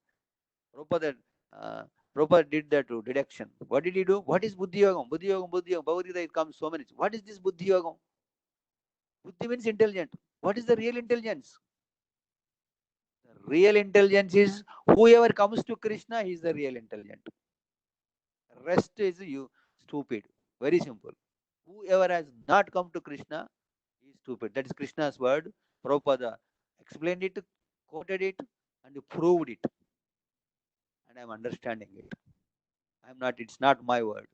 Prabhupada did that deduction. What did he do? What is buddhi yogam? Buddhi yogam. Bhagavad-gita, it comes so many. What is this buddhi yogam? Buddhi means intelligent. What is the real intelligence? The real intelligence is whoever comes to Krishna, he is the real intelligent. Rest is you stupid. Very simple. Whoever has not come to Krishna is stupid. That is Krishna's word. Prabhupada explained it, quoted it, and proved it. And I am understanding it. It's not my word.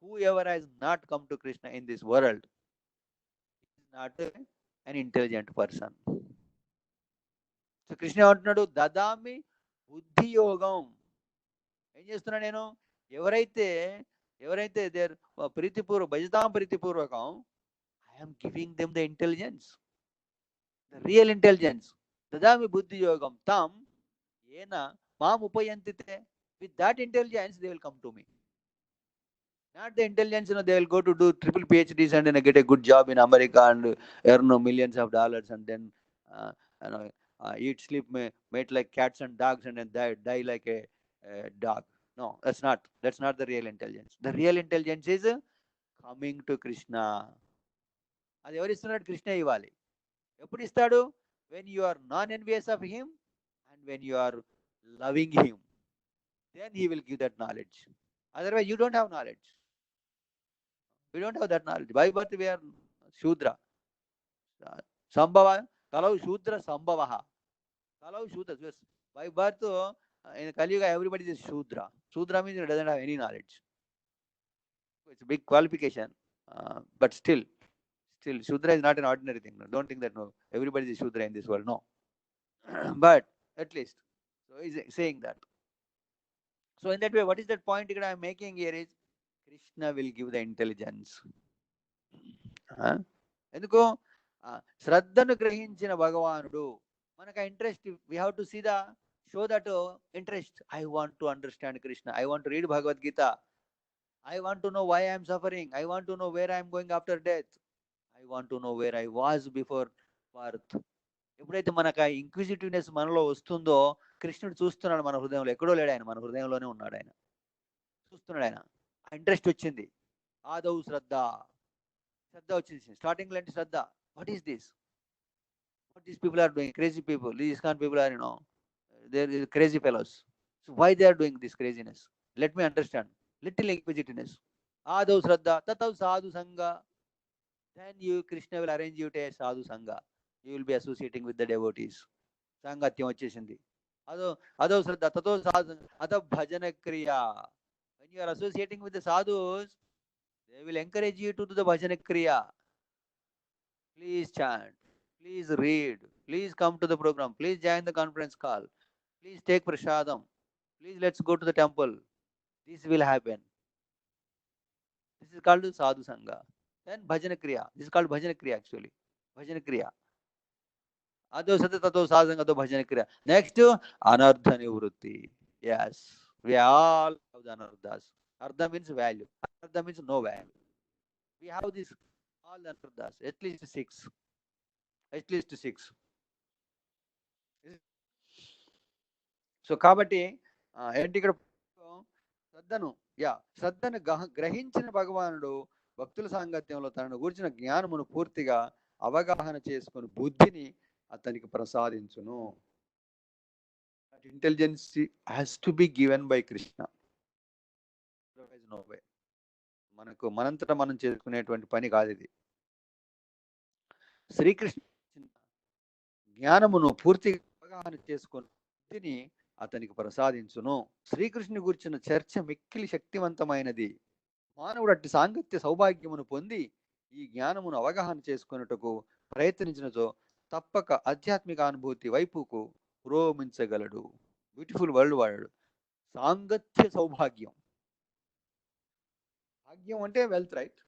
Whoever has not come to Krishna in this world is not an intelligent person. So Krishna అంటున్నాడు, దదామి బుద్ధి యోగం. ఏం చేస్తున్నా నేను? ఎవరైతే there భజతాం ప్రీతిపూర్వకం, I'm giving them the intelligence, the real intelligence. దదామి బుద్ధి యోగం తం ఏన మాం ఉపయంతితే. With that intelligence, they will come to me. Not the intelligence, they will go to do triple PhDs and get a good job in America and earn millions of dollars and then eat, sleep, mate like cats and dogs and then die like a dog. No, that's not the real intelligence. The real intelligence is coming to Krishna. అది ఎవరు ఇస్తున్నాడు? కృష్ణ ఇవ్వాలి. ఎప్పుడు ఇస్తాడు? When you are non-envious of him and when you are loving him, then he will give that knowledge. Otherwise, you don't have knowledge. We don't have that knowledge. By birth, we are Shudra. Sambhava, Kalau Shudra Sambhavaha. Kalau Shudra. Yes. By birth, in Kali Yuga, everybody is Shudra. Shudra means he doesn't have any knowledge. It's a big qualification. But still, Shudra is not an ordinary thing. Don't think that everybody is Shudra in this world. No. But at least, so he's saying that. So in that way, what is that point that I am making here is Krishna will give the intelligence. ఎందుకు? శ్రద్ధను గ్రహించిన భగవానుడు. మనకు interest, we have to see the Show that interest. I want to understand Krishna. I want to read Bhagavad Gita. I want to know why I am suffering. I want to know where I am going after death. I want to know where I was before birth. ఎప్పుడైతే మనకు ఆ inquisitiveness మనలో వస్తుందో, కృష్ణుడు చూస్తున్నాడు మన హృదయంలో. ఎక్కడో లేడు ఆయన, మన హృదయంలోనే ఉన్నాడు ఆయన, చూస్తున్నాడు ఆయన. ఆ ఇంట్రెస్ట్ వచ్చింది. ఆదౌ శ్రద్ధ, శ్రద్ధ వచ్చింది. స్టార్టింగ్ లాంటి శ్రద్ధ. What is this? what these people are doing? Crazy people. These kind of people are, they're crazy fellows. So why they are doing this craziness? Let me understand. Little inquisitiveness. Adau Shraddha, Tatav Sadhu Sangha. Then you, Krishna will arrange you to a Sadhu Sangha. You will be associating with the devotees. Sangatyam వచ్చేసింది. Adau Shraddha, Tatav Sadhu Sangha. Atha Bhajana Kriya. When you are associating with the sadhus, they will encourage you to do the Bhajana Kriya. Please chant. Please read. Please come to the program. Please join the conference call. Please take prasadam. Please let's go to the temple. This will happen. This is called sadhu sangha. Then bhajana kriya. This is called bhajana kriya actually. Bhajana kriya. Ado sata tato sadhu sangha to bhajana kriya. Next, anardha nivrutti. Yes, we all have the anardhas. Ardha means value. Anardha means no value. We have this all the anardhas. At least six. At least six. So కాబట్టి ఏంటి ఇక్కడ శ్రద్ధను శ్రద్ధను గ్రహించిన భగవానుడు భక్తుల సాంగత్యంలో తనను గూర్చిన జ్ఞానమును పూర్తిగా అవగాహన చేసుకుని బుద్ధిని అతనికి ప్రసాదించును. Intelligence has to be given by Krishna. No way. మనకు మనంతటా మనం చేసుకునేటువంటి పని కాదు ఇది. శ్రీకృష్ణ జ్ఞానమును పూర్తిగా అవగాహన చేసుకుని బుద్ధిని అతనికి ప్రసాదించును. శ్రీకృష్ణుని గురించిన చర్చ మిక్కిలి శక్తివంతమైనది. మానవుడు అట్టి సాంగత్య సౌభాగ్యమును పొంది ఈ జ్ఞానమును అవగాహన చేసుకున్నట్టుకు ప్రయత్నించినచో తప్పక ఆధ్యాత్మిక అనుభూతి వైపుకు పురోగమించగలడు. బ్యూటిఫుల్ వర్డ్ వాడాడు. సాంగత్య సౌభాగ్యం. భాగ్యం అంటే వెల్త్, రైట్?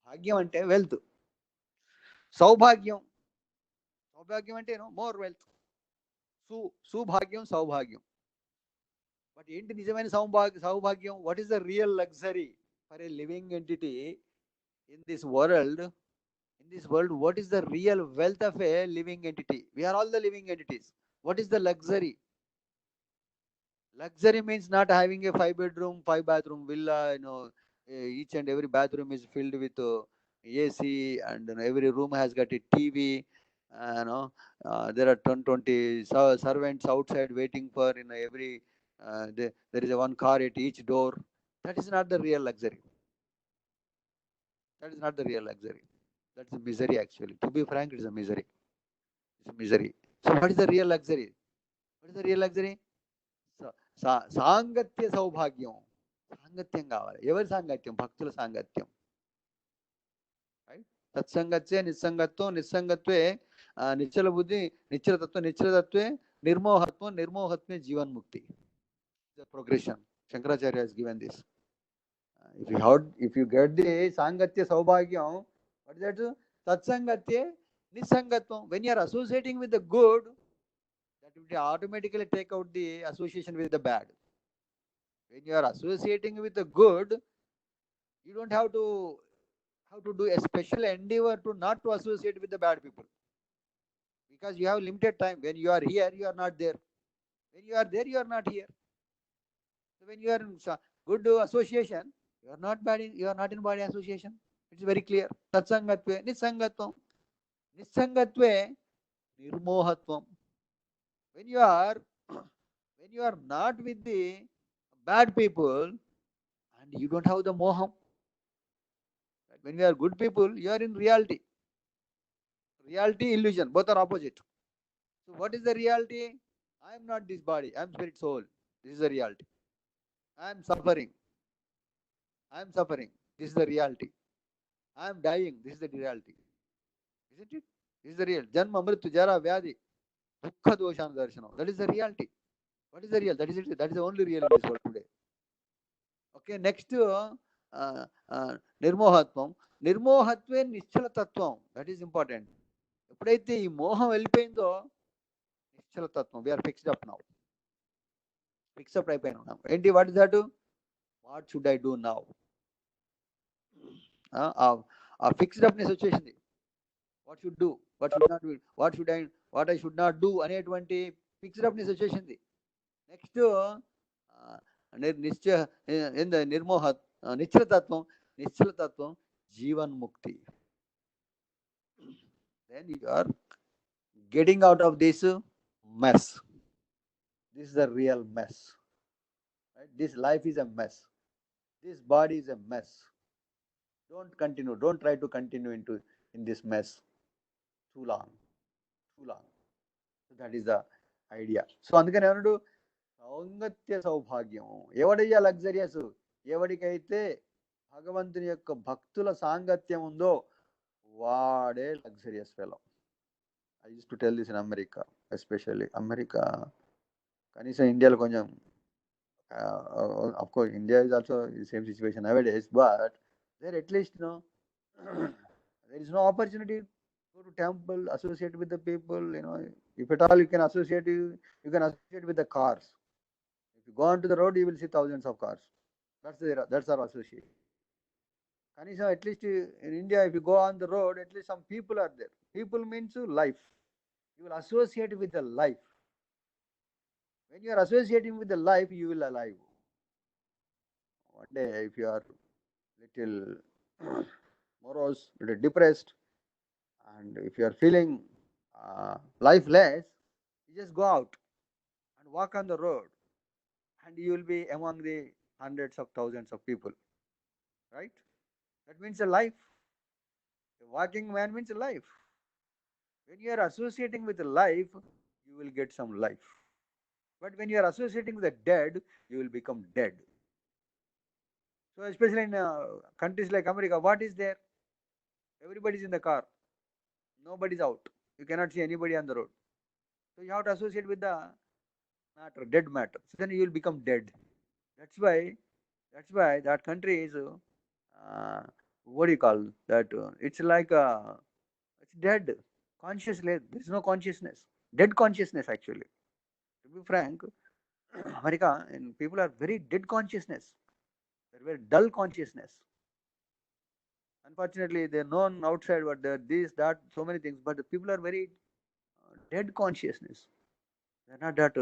భాగ్యం అంటే వెల్త్. సౌభాగ్యం, సౌభాగ్యం అంటే మోర్ వెల్త్. సుభాగ్యం, సౌభాగ్యం. బట్ ఏంటి నిజమైన సౌభాగ్యం? What is the real luxury for a living entity in this world? In this world, what is the real wealth of a living entity? We are all the living entities. What is the luxury? Luxury means not having a 5-bedroom, 5-bathroom villa. Each and every bathroom is filled with AC, and every room has got a TV. There are 20 servants outside waiting for every. There is a one car at each door. That is not the real luxury. That is not the real luxury. That's a misery actually. To be frank, it is a misery. It's a misery. So what is the real luxury? What is the real luxury? సాంగత్య సౌభాగ్యం. సాంగత్యం కావాలి. ఎవరి సాంగత్యం? భక్తుల సాంగత్యం. సత్సంగత్వే నిస్సంగత్వం, నిస్సంగత్వే నిశ్చల బుద్ధి, నిశ్చలతత్వం, నిశ్చలతత్వే నిర్మోహత్వం, నిర్మోహత్వే జీవన్ముక్తి. The progression. Shankaracharya has given this. If you get the sangatya saubhagyam, what is that? Tatsangatya nisangatvam. When you are associating with the good, that will automatically take out the association with the bad. When you are associating with the good, you don't have to do a special endeavor to not to associate with the bad people, because you have limited time. When you are here, you are not there. When you are there, you are not here. So when you are in good association, you are not in bad association. It's very clear. Tatsangatve nisangatvam. Nisangatve nirmohatvam. When you are not with the bad people, and you don't have the moham. When you are good people, you are in reality. Reality, illusion, both are opposite. So what is the reality? I am not this body. I am spirit soul. This is the reality. I am suffering. This is the reality. I am dying. This is the reality. Isn't it? This is the real. Janma, mrityu, jara, vyadi, dukkha, doshana, darshanam. That is the reality. What is the real? That is it. That is the only real in this world today. Okay, next, నిర్మోహత్వం. నిర్మోహత్వే నిశ్చల తత్వం. That is important. ఎప్పుడైతే ఈ మోహం వెళ్ళిపోయిందో, నిశ్చల తత్వం. We're fixed up now. Fix up అయిపోయిన ఉన్నాం. ఏంటి, what is that? What should I do now? ఆ ఫిక్స్డ్ అప్నెస్ వచ్చేసింది. What should do, what should not, what I should not do అనేటువంటి ఫిక్స్డ్ అప్నెస్ వచ్చేసింది. నెక్స్ట్ నిశ్చయ నిర్మోహ నిశ్చలతత్వం. నిశ్చలతత్వం జీవన్ముక్తి. Then you are getting out of this mess. This is the real mess. This life is a mess. This body is a mess. Don't try to continue in this mess too long. So that is the idea. So అందుకని ఏమన్నాడు, సౌంగత్య సౌభాగ్యం. ఎవడయ్యా luxurious? ఎవడికైతే భగవంతుని యొక్క భక్తుల సాంగత్యం ఉందో వాడే luxurious fellow. I use to tell this in America, especially America. కనీసం ఇండియాలో కొంచెం, of course India is also the same situation nowadays, but there at least there is no opportunity to go to temple, associate with the people. If at all you can associate, you can associate with the cars. If you go onto the road, you will see thousands of cars. That's our association. Kanisa, at least in India, if you go on the road, at least some people are there. People means life. You will associate with the life. When you are associating with the life, you will alive. One day, if you are little morose, little depressed, and if you are feeling lifeless, you just go out and walk on the road, and you will be among the hundreds of thousands of people, right? That means a life. A walking man means a life. When you are associating with life, you will get some life. But when you are associating with the dead, you will become dead. So especially in countries like America, what is there? Everybody is in the car. Nobody is out. You cannot see anybody on the road. So you have to associate with the matter, dead matter. So then you will become dead. That's why that country is what do you call that? It's like it's dead. Consciousness. There is no consciousness. Dead consciousness actually. To be frank, America and people are very dead consciousness. They're very dull consciousness. Unfortunately, they're known outside what they're this, that, so many things, but the people are very dead consciousness. They're not that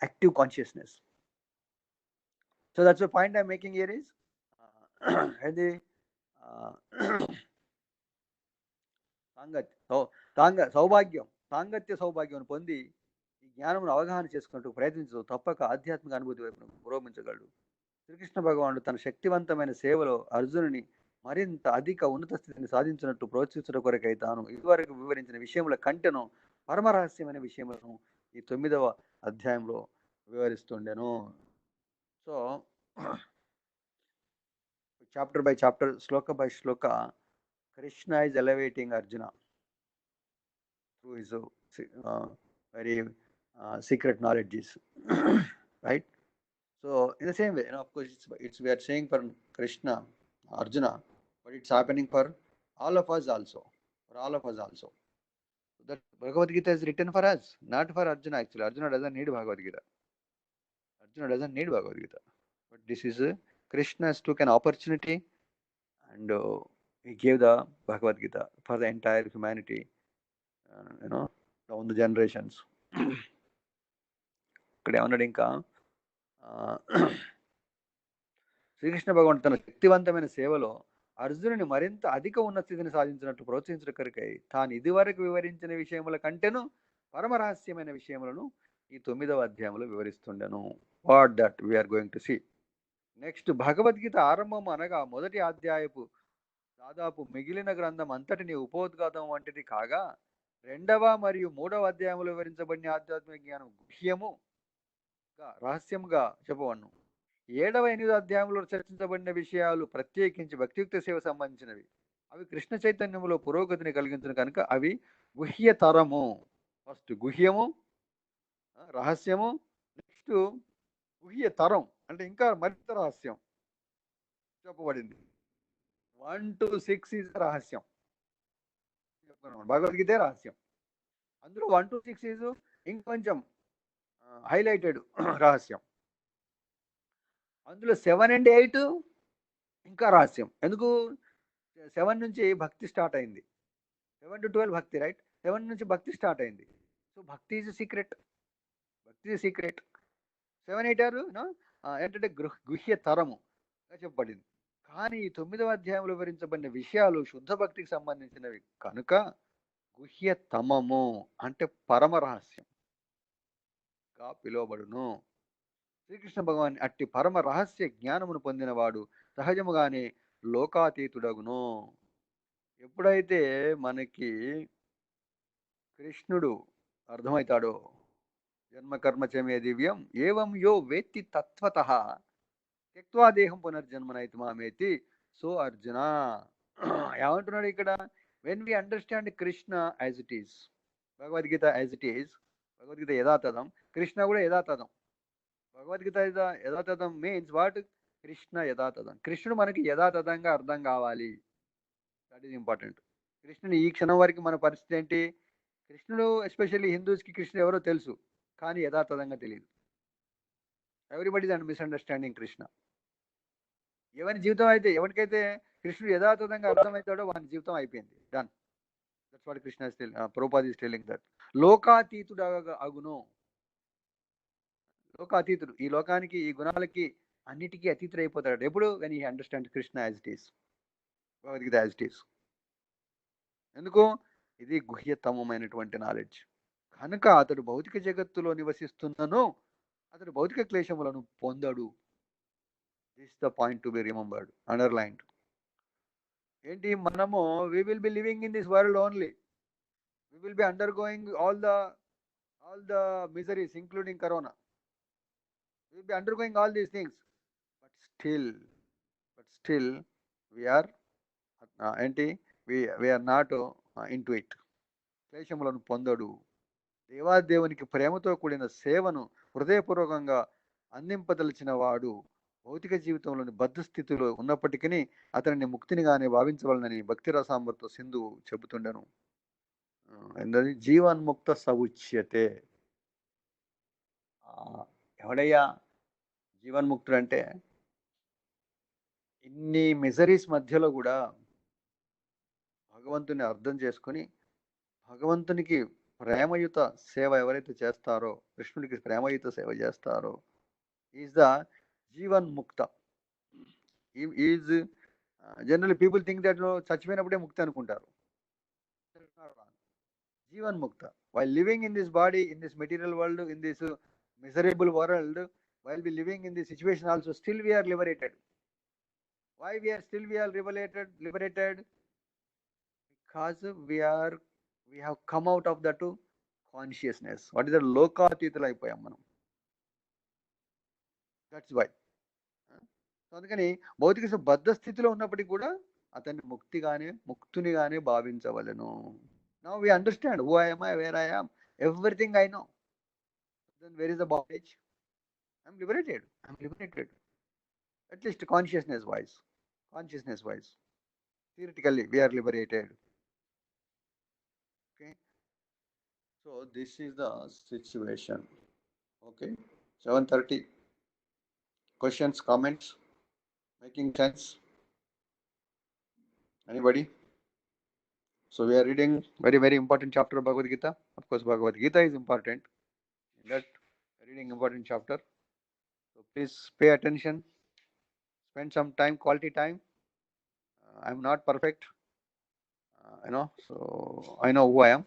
active consciousness. So that's the point I'm making here is the సాంగత్య సౌభాగ్యం పొంది ఈ జ్ఞానమును అవగాహన చేసుకున్నట్టు ప్రయత్నించదు తప్పక ఆధ్యాత్మిక అనుభూతి వైపు పురోగమించగలడు. శ్రీకృష్ణ భగవానుడు తన శక్తివంతమైన సేవలో అర్జునుని మరింత అధిక ఉన్నత స్థితిని సాధించినట్టు ప్రోత్సహించడం కొరకై తాను ఇదివరకు వివరించిన విషయముల కంటెను పరమరహస్యమైన విషయములను ఈ 9వ అధ్యాయంలో వివరిస్తుండెను. So chapter by chapter, sloka by sloka, Krishna is elevating Arjuna through his very secret knowledges, right? So in the same way, of course, it's we are saying for Krishna, Arjuna, but it's happening for all of us also. That Bhagavad Gita is written for us, not for Arjuna. Actually, Arjuna doesn't need Bhagavad Gita. But this is Krishna took an opportunity and he gave the Bhagavad Gita for the entire humanity, down the generations. ఇక్కడ ఏమన్నాడు ఇంకా, శ్రీకృష్ణ భగవాన్ తన శక్తివంతమైన సేవలో అర్జునుని మరింత అధిక ఉన్నత స్థితిని సాధించినట్టు ప్రోత్సహించడం కొరకై తాను ఇదివరకు వివరించిన విషయముల కంటేను పరమరహస్యమైన విషయములను ఈ 9వ అధ్యాయంలో వివరిస్తుండెను. What that we're going to see next. Bhagavad Gita ఆరంభం అనగా మొదటి అధ్యాయపు దాదాపు మిగిలిన గ్రంథం అంతటిని ఉపోద్ఘాతం వంటిది కాగా 2వ మరియు 3వ అధ్యాయంలో వివరించబడిన ఆధ్యాత్మిక జ్ఞానం గుహ్యముగా రహస్యముగా చెప్పవను. 7వ 8వ అధ్యాయంలో చర్చించబడిన విషయాలు ప్రత్యేకించి భక్తియుక్త సేవ సంబంధించినవి. అవి కృష్ణ చైతన్యంలో పురోగతిని కలిగించిన కనుక అవి గుహ్యతరము. ఫస్ట్ గుహ్యము, రహస్యము, నెక్స్ట్ గుహ్యతరం అంటే ఇంకా మరింత రహస్యం చెప్పబడింది. 1 to 6 is రహస్యం. భగవద్గీత రహస్యం. అందులో 1 to 6 is ఇంకొంచెం హైలైటెడ్ రహస్యం. అందులో 7 అండ్ 8 ఇంకా రహస్యం. ఎందుకు 7 నుంచి భక్తి స్టార్ట్ అయింది. 7 to 12 భక్తి, రైట్? 7 నుంచి భక్తి స్టార్ట్ అయింది. సో భక్తి ఈజ్ సీక్రెట్. భక్తి ఈజ్ సీక్రెట్. 7, 8 ఆరు ఏంటంటే గుహ్య తరము చెప్పబడింది. కానీ ఈ 9వ అధ్యాయంలో వివరించబడిన విషయాలు శుద్ధ భక్తికి సంబంధించినవి కనుక గుహ్య తమము అంటే పరమ రహస్యంగా పిలువబడును. శ్రీకృష్ణ భగవాన్ అట్టి పరమ రహస్య జ్ఞానమును పొందినవాడు సహజముగానే లోకాతీతుడగును. ఎప్పుడైతే మనకి కృష్ణుడు అర్థమవుతాడో, జన్మకర్మ చమే దివ్యం ఏవం యో వేత్తి తత్వతః త్యక్వా దేహం పునర్జన్మనైతి మామేతి. సో అర్జున ఏమంటున్నాడు ఇక్కడ? When we understand Krishna as it is, Bhagavad Gita as it is, Bhagavad Gita యథాతథం, కృష్ణ కూడా యథాతథం. భగవద్గీత యథాతథం మీన్స్ వాట్? కృష్ణ యథాతథం. కృష్ణుడు మనకి యథాతథంగా అర్థం కావాలి. That is important. కృష్ణుని ఈ క్షణం వరకు మన పరిస్థితి ఏంటి? కృష్ణుడు ఎస్పెషల్లీ హిందూస్కి కృష్ణుడు ఎవరో తెలుసు, కానీ యథాతథంగా తెలియదు. Everybody and misunderstanding Krishna. ఎవరి జీవితం అయితే, ఎవరికైతే కృష్ణుడు యథాతథంగా అర్థమవుతాడో వాని జీవితం అయిపోయింది, done. That's what Krishna is telling, Prabhupada is telling that. లోకాతీతుడు అగును. లోకాతీతుడు, ఈ లోకానికి ఈ గుణాలకి అన్నిటికీ అతీతుడు అయిపోతాడు. ఎప్పుడు? When he understand Krishna as it is, Bhagavad Gita as it is. ఎందుకు? ఇది గుహ్యతమమైనటువంటి నాలెడ్జ్ కనుక అతడు భౌతిక జగత్తులో నివసిస్తున్నను అతడు భౌతిక క్లేశములను పొందడు. This the point to be remembered, underlined. ఏంటి? మనము we will be living in this world only. We will be undergoing all the miseries including corona. We will be undergoing all these things. But still we're ఏంటి? We're not into it. క్లేశములను పొందడు. దేవాదేవునికి ప్రేమతో కూడిన సేవను హృదయపూర్వకంగా అందింపదలిచిన వాడు భౌతిక జీవితంలోని బద్ధ స్థితిలో ఉన్నప్పటికీ అతనిని ముక్తినిగానే భావించవలనని భక్తి రసామృత సింధు చెబుతుండెను. జీవన్ముక్త సౌచ్యతే. ఎవడయ్యా జీవన్ముక్తుడు అంటే? ఇన్ని మిజరీస్ మధ్యలో కూడా భగవంతుని అర్థం చేసుకుని భగవంతునికి ప్రేమయుత సేవ ఎవరైతే చేస్తారో, కృష్ణుడికి ప్రేమయుత సేవ చేస్తారో, is the jivanmukta. Is general people think that చచ్చిపోయినప్పుడే ముక్తి అనుకుంటారు. జీవన్ముక్త. While living in this body, in this material world, in this miserable world, while be living in this situation also, still we are liberated. Why we are still liberated? Because we have come out of that consciousness. What is the లోకాతీతులు అయిపోయాం మనం. That's why. అందుకని భౌతిక బద్ధ స్థితిలో ఉన్నప్పటికీ కూడా అతన్ని ముక్తునిగానే భావించవలను. Now we understand who I am, where I am, everything I know. Then where is the bondage? I'm liberated. At least consciousness wise. Theoretically we are liberated. Okay, so this is the situation. Okay, 7:30. Questions, comments, making sense? Anybody? So we are reading very, very important chapter of Bhagavad Gita. Of course, Bhagavad Gita is important. In that, reading important chapter. So please pay attention. Spend some time, quality time. I'm not perfect, so I know who I am,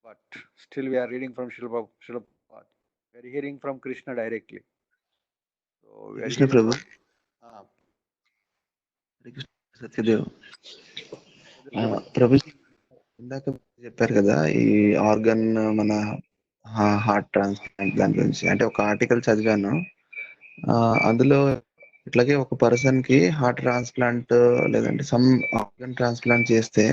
but still we are reading from Srila Prabhupada. We are hearing from Krishna directly. So we are Krishna hearing Prabhu. Satyadev Prabhu, ఇందాక చెప్పారు కదా ఈ organ, మన heart transplant దాని గురించి. అంటే ఒక article చదివాను, అందులో ఇట్లాగే ఒక పర్సన్ కి హార్ట్ ట్రాన్స్ప్లాంట్ లేదంటే సమ్ ఆర్గన్ ట్రాన్స్ప్లాంట్ చేస్తే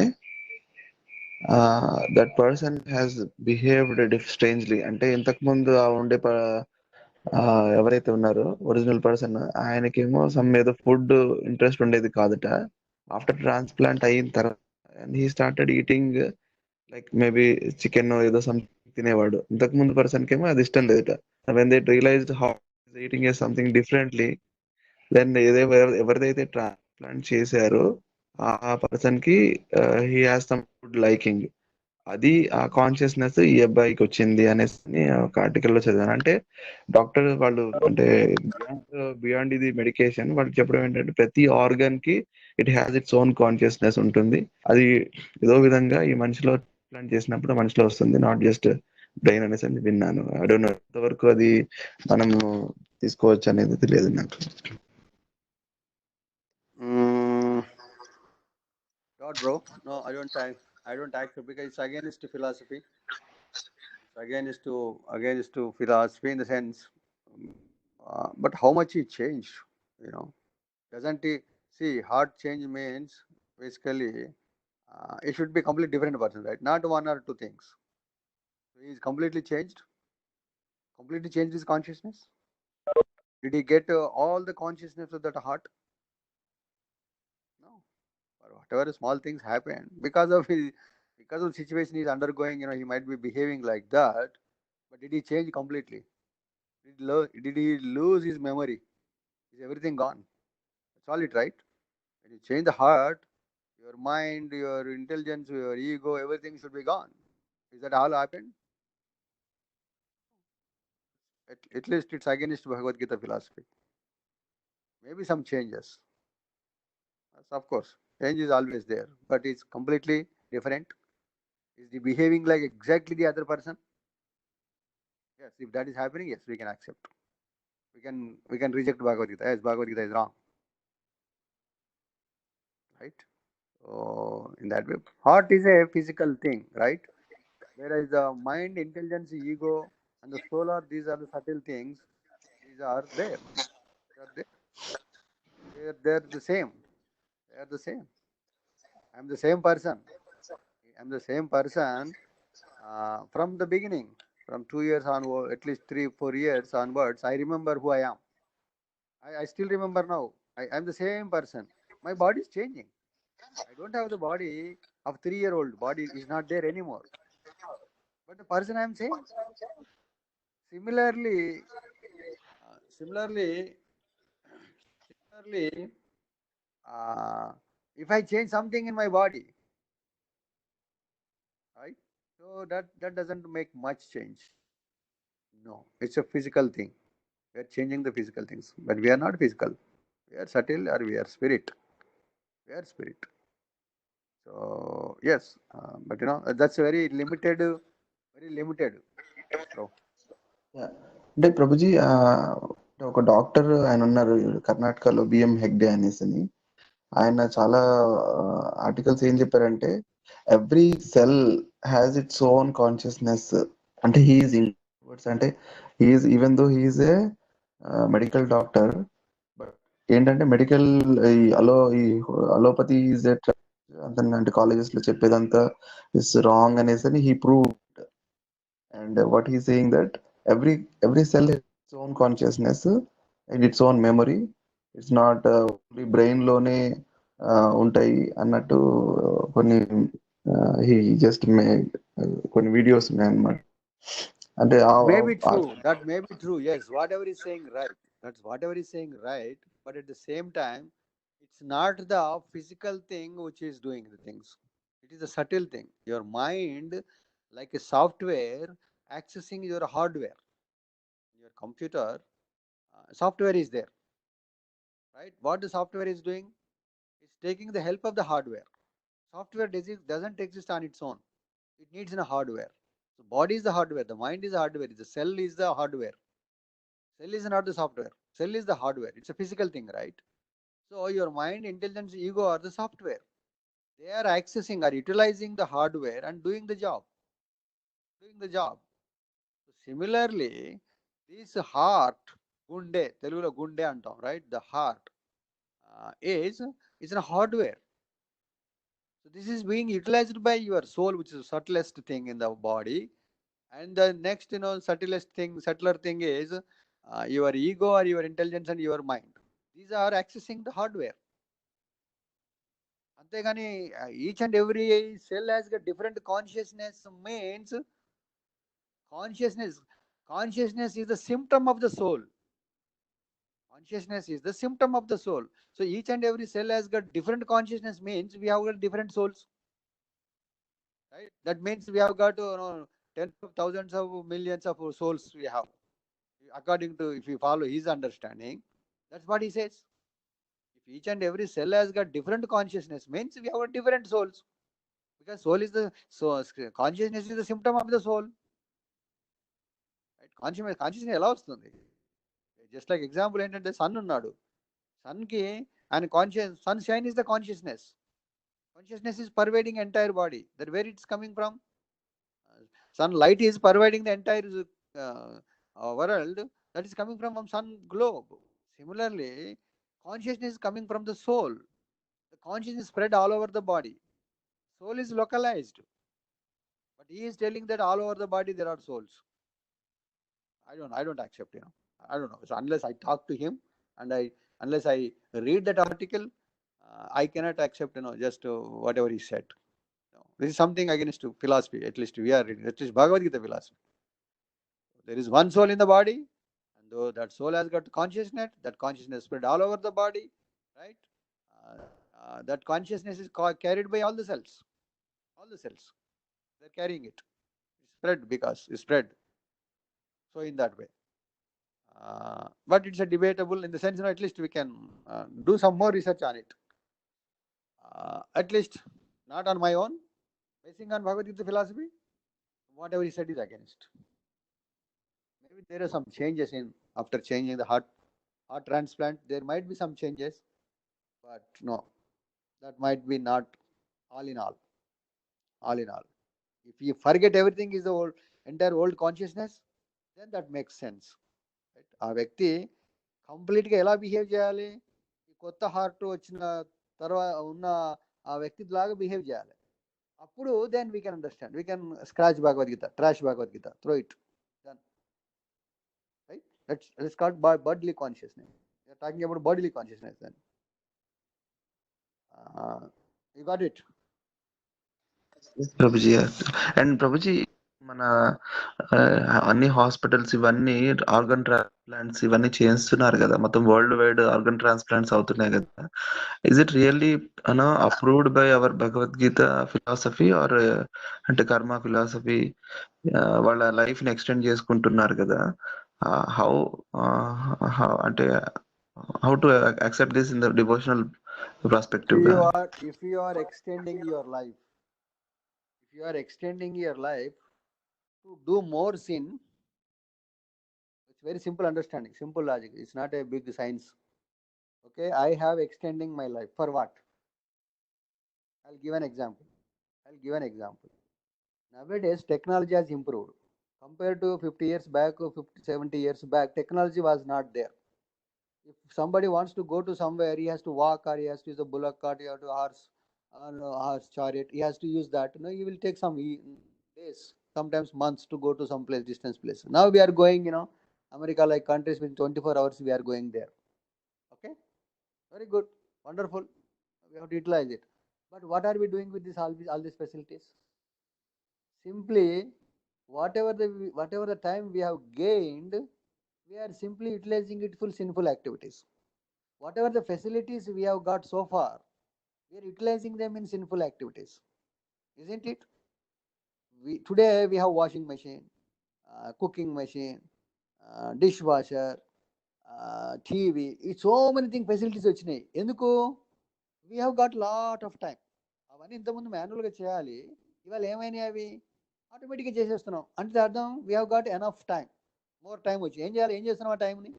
that person has behaved strangely. అంటే ఇంతకు ముందు ఉండే ఎవరైతే ఉన్నారో ఒరిజినల్ పర్సన్, ఆయనకేమో సమ్ ఏదో ఫుడ్ ఇంట్రెస్ట్ ఉండేది కాదట. ఆఫ్టర్ ట్రాన్స్ప్లాంట్ అయిన తర్వాత he started eating like maybe chicken ఏదో సంథింగ్ తినేవాడు. ఇంతకు ముందు పర్సన్ కేమో అది ఇష్టం లేదట. When they realised how eating is something differently, దెన్ ఎవరిదైతే ట్రాన్స్ప్లాంట్ చేశారో ఆ పర్సన్ కి he has some good liking. అది ఆ కాన్షియస్నెస్ ఈ అబ్బాయికి వచ్చింది అనేసి ఒక ఆర్టికల్ లో చదివాను. అంటే డాక్టర్ వాళ్ళు అంటే బియాండ్ ఇది మెడికేషన్ వాళ్ళు చెప్పడం ఏంటంటే ప్రతి ఆర్గన్ కి it has its own consciousness ఉంటుంది. అది ఏదో విధంగా ఈ మనిషిలో ట్రాన్స్ప్లాంట్ చేసినప్పుడు మనిషిలో వస్తుంది, నాట్ జస్ట్ బ్రెయిన్ అనేసి అని విన్నాను. ఐ డోంట్ నో ఎంతవరకు అది మనము తీసుకోవచ్చు అనేది తెలియదు నాకు. God, bro. No, I don't. I don't accept because it's against philosophy. It's against to philosophy in the sense. But how much it changed? You know, doesn't it? See, heart change means basically it should be completely different person, right? Not one or two things. He is completely changed his consciousness. Did he get all the consciousness of that heart? No. Or whatever small things happen because of the situation he's undergoing, he might be behaving like that. But did he change completely? Did he lose his memory? Is everything gone? That's all it, right? When you change the heart, your mind, your intelligence, your ego, everything should be gone. Is that all happened? At least it's against Bhagavad Gita philosophy. Maybe some changes. Yes, of course, change is always there, but it's completely different. Is he behaving like exactly the other person? Yes, if that is happening, yes, we can accept. We can reject Bhagavad Gita. Yes, Bhagavad Gita is wrong, right? So in that way, heart is a physical thing, right? Whereas the mind, intelligence, ego, and the soul these are the subtle things. These are there. They are there. They're the same. They are the same. I'm the same person. I'm the same person from the beginning. From 2 years onward, at least 3, 4 years onwards, I remember who I am. I still remember now. I'm the same person. My body is changing. I don't have the body of 3-year-old. Body is not there anymore. But the person I'm same. Similarly, uh, similarly, similarly, uh, if I change something in my body, right? So that doesn't make much change. No, it's a physical thing. We are changing the physical things, but we are not physical. We are subtle or we are spirit. We are spirit. So yes, but that's very limited. Yes, bro. Yeah. అంటే ప్రభుజీ ఒక doctor ఆయన ఉన్నారు కర్ణాటకలో, BM Hegde అనేసి అని. ఆయన చాలా articles ఏం చెప్పారంటే every cell has its own consciousness. అంటే హీఈస్ ఇంట్రోవర్ట్స్, అంటే he is even though he is a medical doctor, but ఏంటంటే మెడికల్ ఈ అలోపతి ఈజ్ అంటే కాలేజెస్ లో చెప్పేదంతా ఇస్ రాంగ్ అనేసి అని he prove. And what he's saying that every cell has its own consciousness and its own memory. It's not only brain లోనే ఉంటాయి అన్నట్టు కొన్ని he just made కొన్ని వీడియోస్ ఉన్నాయి అన్నమాట. అంటే That may be true. That may be true. Yes, whatever is saying right. That's whatever is saying right. But at the same time, it's not the physical thing which is doing the things. It is a subtle thing. Your mind, like a software, accessing your hardware. Your computer, software is there, right? What the software is doing? It's taking the help of the hardware. Software doesn't exist on its own. It needs a hardware. So body is the hardware. The mind is the hardware. The cell is the hardware. Cell is not the software. Cell is the hardware. It's a physical thing, right? So your mind, intelligence, ego are the software. They are accessing or utilizing the hardware and doing the job. Doing the job. So similarly, this heart, gunde, Telugulo gunde antam, right? The heart is a hardware. So this is being utilized by your soul, which is the subtlest thing in the body. And the next, subtler thing is your ego or your intelligence and your mind. These are accessing the hardware. Antegani each and every cell has got different consciousness means Consciousness, consciousness is the symptom of the soul. Consciousness is the symptom of the soul. So each and every cell has got different consciousness, means we have got different souls. Right? That means we have got tens of thousands of millions of souls we have. According to, if you follow his understanding, that's what he says. If each and every cell has got different consciousness, means we have got different souls. Because soul is the, so consciousness is the symptom of the soul. Right? Consciousness ఎలా వస్తుంది? Just like example ఏంటంటే sun ఉన్నాడు, సన్కి ఆయన conscious, sun shine is the consciousness. Consciousness is pervading entire body. That where it's coming from? Sunlight is pervading the entire world. That is coming from sun globe. Similarly, consciousness is coming from the soul. The consciousness is spread all over the body. Soul is localized, but he is telling that all over the body there are souls. I don't accept. I don't know. So unless I talk to him and unless I read that article, I cannot accept. Just whatever he said. This is something against philosophy. At least we are reading. At least Bhagavadgita philosophy. There is one soul in the body, and though that soul has got consciousness, that consciousness spread all over the body, right? That consciousness is carried by all the cells. All the cells, they're carrying it. It's spread because it's spread. So in that way. But it's a debatable in the sense, at least we can do some more research on it. At least not on my own, basing on Bhagavad Gita philosophy, whatever he said is against. Maybe there are some changes in after changing the heart transplant. There might be some changes, but no, that might be not all in all. All in all, if you forget everything is the old entire old consciousness, then that makes sense. Right? ఆ వ్యక్తి కంప్లీట్గా ఎలా behave చేయాలి? ఈ కొత్త heart వచ్చిన తర్వాత ఉన్న ఆ వ్యక్తి లాగా బిహేవ్ చేయాలి. అప్పుడు then we can understand, we can scratch Bhagavad Gita, trash Bhagavad Gita, throw it, done. Right? Let's call bodily consciousness. We are talking about bodily consciousness then. You got it? Prabhuji. And Prabhuji, మన అన్ని హాస్పిటల్స్ ఇవన్నీ ఆర్గన్ ట్రాన్స్ప్లాంట్స్ ఇవన్నీ చేస్తున్నారు కదా, మొత్తం world wide organ transplants అవుతున్నాయి కదా. Is it really approved by our Bhagavad Gita philosophy or అంటే కర్మ ఫిలాసఫీ? వాళ్ళ లైఫ్ ని ఎక్స్టెండ్ చేసుకుంటున్నారు కదా. హౌ అంటే how to accept this in the devotional perspective గా? If you are extending your life, if you are extending your life to do more sin, it's very simple understanding, simple logic. It's not a big science. Okay, I have extending my life for what? I'll give an example. Nowadays, technology has improved. Compared to 50 years back or 50, 70 years back, technology was not there. If somebody wants to go to somewhere, he has to walk, or he has to use a bullock cart, he has to horse chariot. He has to use that. He will take some days, sometimes months to go to some place, distance place. Now we are going, America like countries with 24 hours, we are going there. Okay, very good, wonderful. We have to utilize it. But what are we doing with all these facilities? Simply, whatever the time we have gained, we are simply utilizing it for sinful activities. Whatever the facilities we have got so far, we are utilizing them in sinful activities, isn't it? Today we have washing machine, cooking machine, dishwasher, TV. It's so many things facilities వచ్చినాయి. ఎందుకు? We have got lot of time. అవన్నీ ఇంతకుముందు మాన్యువల్గా చేయాలి, ఇవాళ ఏమైనాయి అవి ఆటోమేటిక్గా చేసేస్తున్నాం. అంటే అర్థం we have got enough time, more time వచ్చి ఏం చేయాలి? ఏం చేస్తున్నాం ఆ టైంని?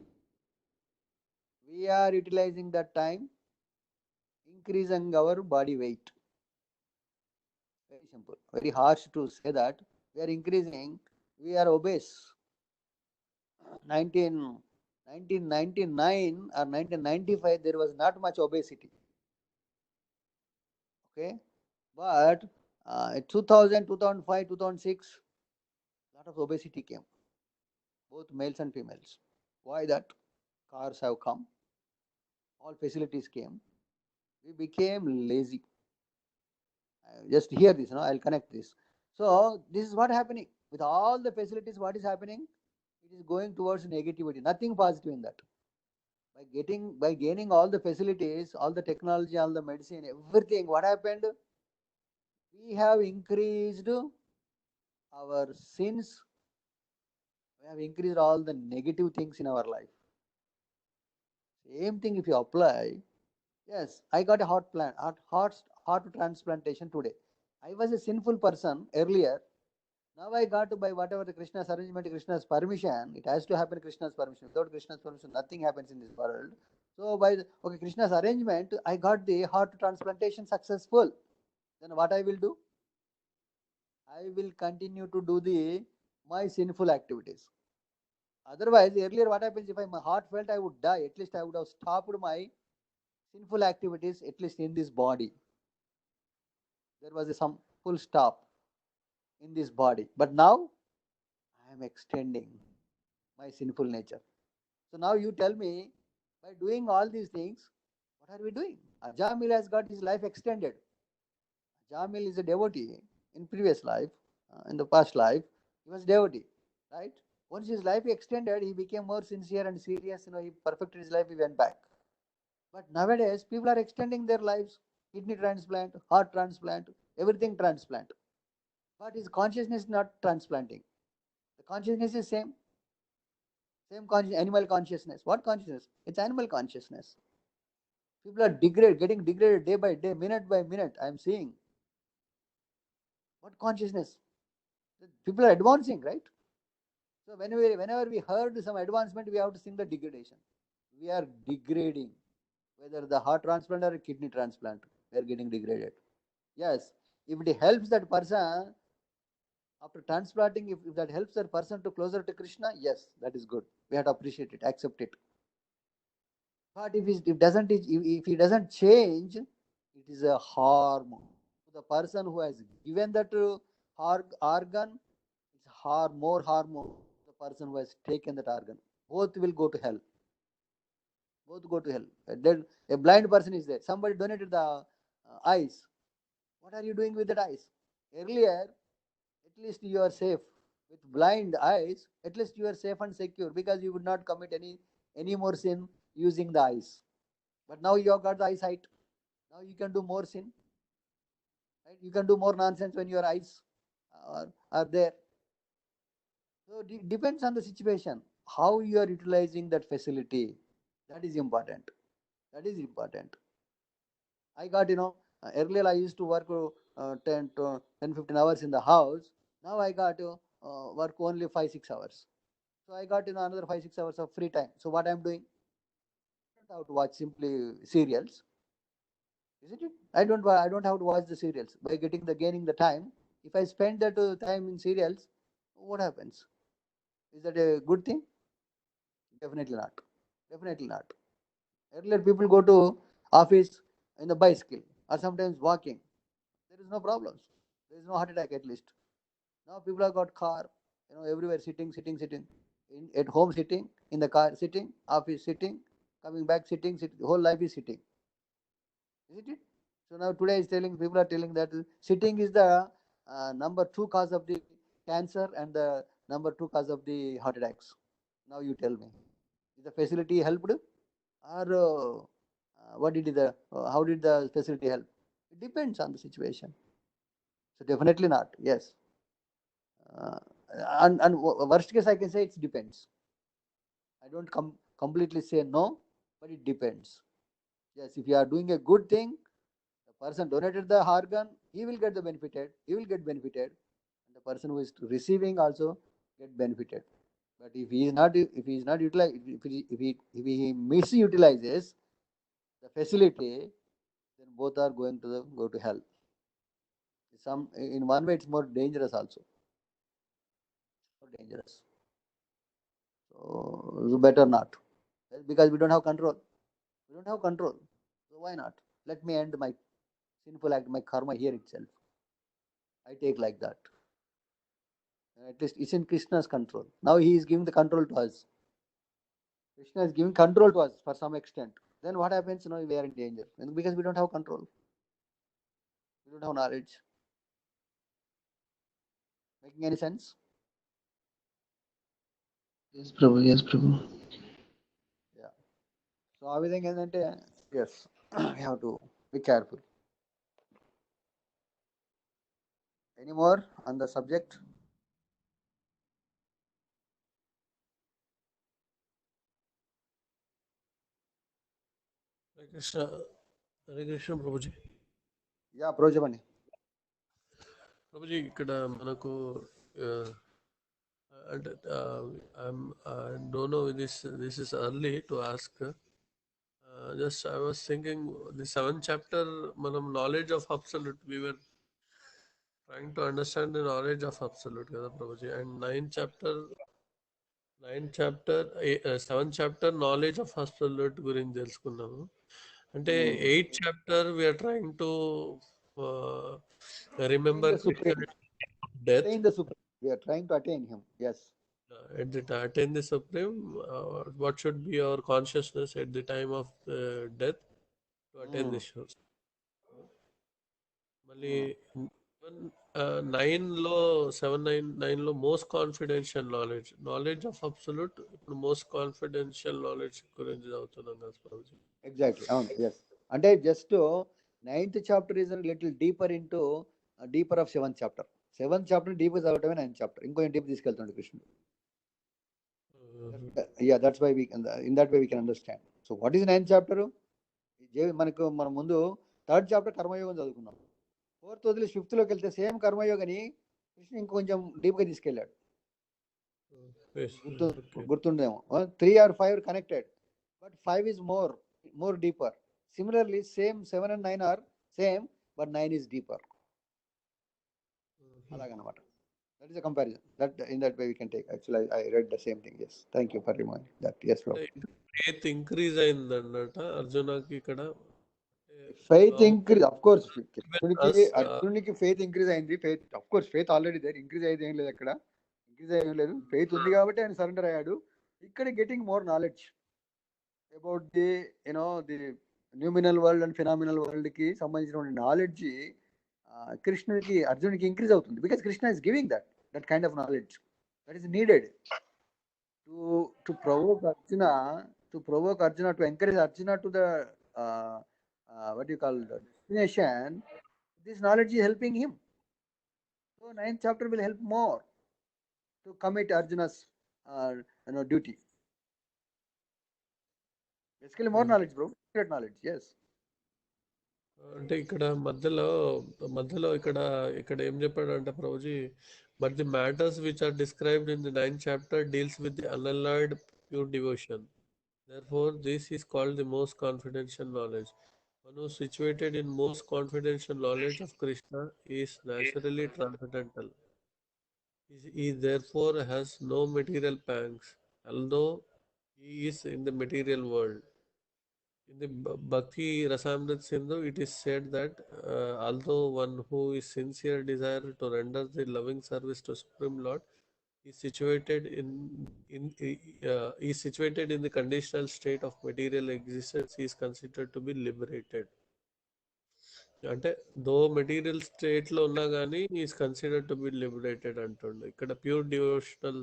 We are utilising that time, increasing our body weight. Very simple, very harsh to say that we are increasing, we are obese. 1999 or 1995 there was not much obesity. Okay, but 2000, 2005, 2006, lot of obesity came, both males and females. Why that? Cars have come, all facilities came, we became lazy. Just hear this, I'll connect this. So this is what happening. with all the facilities, what is happening? It is going towards negativity, nothing positive in that. By gaining all the facilities, all the technology, all the medicine, everything, what happened? We have increased our sins, we have increased all the negative things in our life. Same thing if you apply. Yes, I got a heart transplantation today. I was a sinful person earlier. Now I got to, by whatever the Krishna's arrangement, Krishna's permission, it has to happen Krishna's permission. Without Krishna's permission, nothing happens in this world. So by Krishna's arrangement, I got the heart transplantation successful. Then what I will do? I will continue to do my sinful activities. Otherwise, earlier what happens, if my heart felt I would die, at least I would have stopped my sinful activities, at least in this body. There was some full stop in this body. But now I am extending my sinful nature. So now you tell me, by doing all these things, what are we doing? Ajamil has got his life extended. Ajamil is a devotee in previous life, in the past life, he was devotee, right? Once his life extended, he became more sincere and serious. He perfected his life. He went back. But nowadays, people are extending their lives. Kidney transplant, heart transplant, everything transplant. But his consciousness is not transplanting. The consciousness is same animal consciousness. What consciousness? It's animal consciousness. People are getting degraded day by day, minute by minute. I am seeing. What consciousness? People are advancing, right? So whenever we heard some advancement, we have to sing the degradation. We are degrading. Whether the heart transplant or a kidney transplant, we are getting degraded. Yes, if it helps that person after transplanting, if that helps that person to closer to Krishna, yes, that is good. We have to appreciate it, accept it. But if he doesn't change, it is a harm to the person who has given that organ. It's more harm to the person who has taken that organ. Both will go to hell. Both go to hell. Then a blind person is there. Somebody donated the eyes. What are you doing with that eyes? Earlier, at least you are safe. With blind eyes, at least you are safe and secure because you would not commit any more sin using the eyes. But now you have got the eyesight. Now you can do more sin. Right? You can do more nonsense when your eyes are there. So it depends on the situation. How you are utilizing that facility. That is important. That is important. I got, earlier I used to work 10 15 hours in the house. Now I got to work only 5 6 hours. So I got, another 5 6 hours of free time. So what I'm doing? I don't have to watch simply serials, isn't it? I don't have to watch the serials. By gaining the time, if I spend that time in serials, what happens? Is that a good thing? Definitely not. Definitely not. Earlier people go to office in the bicycle or sometimes walking. There is no problems. There is no heart attack at least. Now people have got car, everywhere sitting. At home sitting, in the car sitting, office sitting, coming back sitting. Whole life is sitting. Isn't it? So now today people are telling that sitting is the number two cause of the cancer and the number two cause of the heart attacks. Now you tell me, is the facility helped or how did the facility help? It depends on the situation. So definitely not. Yes. Uh, and worst case, I can say it depends. I don't completely say no, but it depends. Yes, if you are doing a good thing, the person donated the organ, he will get the benefited. He will get benefited, and the person who is receiving also get benefited. But if he is not utilize, if he misutilizes the facility, then both are going to go to hell. In one way, it's more dangerous also. More dangerous. So better not, because we don't have control. We don't have control. So why not? Let me end my sinful act, my karma here itself. I take like that. At least it's in Krishna's control. Now he is giving the control to us. Krishna is giving control to us for some extent. Then what happens? We are in danger because we don't have control. We don't have knowledge. Making any sense? Yes Prabhu, yes Prabhu. Yeah. So ఆ విధంగా ఏంటంటే yes, we have to be careful. Any more on the subject? Hare Krishna, Hare Krishna Prabhuji. Yeah, Pro చెప్పండి. ప్రభుజీ ఇక్కడ మనకు అంటే I don't know, this is early to ask. Just I was thinking the 7th chapter, మనం knowledge of absolute, we were trying to understand the knowledge of absolute కదా Prabhuji. And 7th chapter knowledge of absolute గురించి తెలుసుకున్నాము. అంటే 8th chapter we are trying to remember The Krishna Supreme. death. Attain the Supreme. We are trying to attain him. Yes. Attain the Supreme, what should be our consciousness at the time of death to attain this source. మళ్ళీ 9 లో most confidential knowledge of absolute. ఇప్పుడు most confidential knowledge గురించి చదువుతున్నాం కదా Prabhuji. Exactly, అవును. Yes, అంటే just 9th chapter is little deeper into deeper of 7th chapter. 7th chapter deeper చదవటమే 9th chapter ఇంకొంచెం డీప్ తీసుకెళ్తాడు కృష్ణుడు. Yeah, that's why in that way we can understand. So what is 9th chapter? మనకు మనం ముందు 3rd chapter కర్మయోగం చదువుకున్నాం. 4th వదిలి 5th లోకి వెళ్తే సేమ్ కర్మయోగని కృష్ణ ఇంకొంచెం డీప్ గా తీసుకెళ్ళాడు. గుర్తుండేమో 3 or 5 connected, but 5 is more deeper. Similarly, same 7 and 9 are same, but 9 is deeper. అలాగనమాట. That is a comparison. That in that way we can take. Actually, I read the same thing. Yes, thank you for reminding that. Yes, bro. Faith increase అయిందన్నట అర్జునకి ఇక్కడ. Faith increase, of course. అర్జునునికి faith increase అయింది. Faith, of course, faith already there. Increase అయ్యేది ఏం లేదు అక్కడ. Increase అయ్యేది ఏం లేదు. Faith ఉంది కాబట్టి ఆయన సరెండర్ అయ్యాడు. ఇక్కడ getting more knowledge about the the noumenal world and phenomenal world కి సంబంధించిన నాలెడ్జ్ కృష్ణుడికి అర్జునుడికి ఇంక్రీజ్ అవుతుంది. Because Krishna is giving that kind of knowledge that is needed to provoke Arjuna to encourage Arjuna to the what you call the destination. This knowledge is helping him. So 9th chapter will help more to commit Arjuna's duty. Basically more knowledge, bro. Great knowledge. Yes. అంటే ఇక్కడ మధ్యలో ఇక్కడ ఏం చెప్పాడంటే Prabhuji, but the matters which are described in the 9th chapter deals with the unalloyed pure devotion. Therefore, this is called the most confidential knowledge. One who is situated in most confidential knowledge of Krishna is naturally transcendental. He therefore has no material pangs, although he is in the material world. In the Bhakti Rasamrit Sindhu, it is said that although one who is sincere desire to render the loving service to Supreme Lord is situated in the conditional state of material existence, he is considered to be liberated. అంటే దో material state లో ఉన్నా కానీ is considered to be liberated అంటుండే. ఇక్కడ pure devotional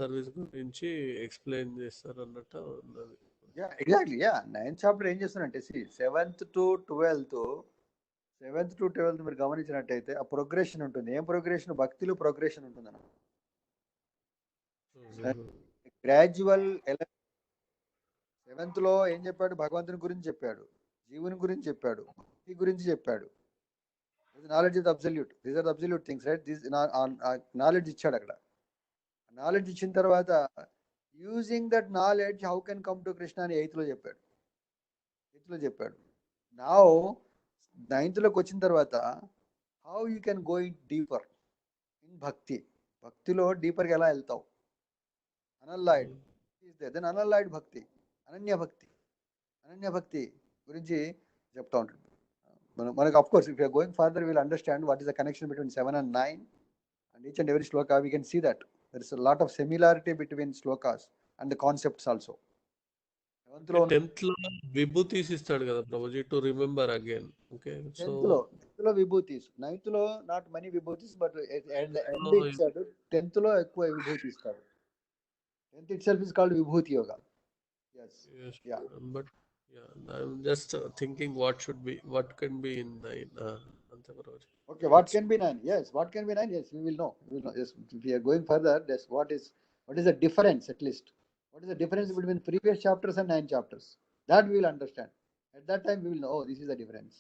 service గురించి explain చేస్తారు అన్నట్టు ఉన్నది. Yeah, exactly. Yeah, 9th chapter ఏం చేస్తున్నంటే సెవెంత్ టు ట్వెల్త్ మీరు గమనించినట్టయితే ఆ ప్రోగ్రెషన్ ఉంటుంది. ఏం ప్రోగ్రెషన్? భక్తిలో ప్రోగ్రెషన్ ఉంటుంది అన్న. గ్రాడ్యువల్ 7th లో ఏం చెప్పాడు? భగవంతుని గురించి చెప్పాడు, జీవుని గురించి చెప్పాడు, భక్తి గురించి చెప్పాడు. Knowledge is absolute. These are absolute things, right? Knowledge ఇచ్చాడు అక్కడ. నాలెడ్జ్ ఇచ్చిన తర్వాత using that knowledge how can come to Krishna అని 8th లో చెప్పాడు. నౌ 9th లోకి వచ్చిన తర్వాత how you can go in deeper in భక్తిలో డీపర్గా ఎలా వెళ్తావు? అనల్లాయిడ్ దెన్ అనల్లాయిడ్ భక్తి, అనన్య భక్తి గురించి చెప్తా ఉంటాడు. మనకు of course if you are going further will understand what is the connection between 7 and 9 and each and every shloka. We can see that there is a lot of similarity between slokas and the concepts also. సెవెంత్లో tenth లో విభూతిస్ ఇస్తాడు కదా Prabhuji, to remember again. Okay, so టెన్త్లో విభూతిస్, నైన్త్లో not many విభూతిస్, but and ఇచ్చాడు. టెన్త్లో ఎక్కువ విభూతి ఇస్తాడు. Tenth itself is called Vibhuti Yoga. But I'm just thinking what can be in 9. అంతే Prabhuji. Okay, what can be 9? Yes, what can be 9? Yes, we will know. Yes, if we are going further, yes, what is the difference at least? What is the difference between previous chapters and 9 chapters? That we will understand. At that time, we will know, oh, this is the difference.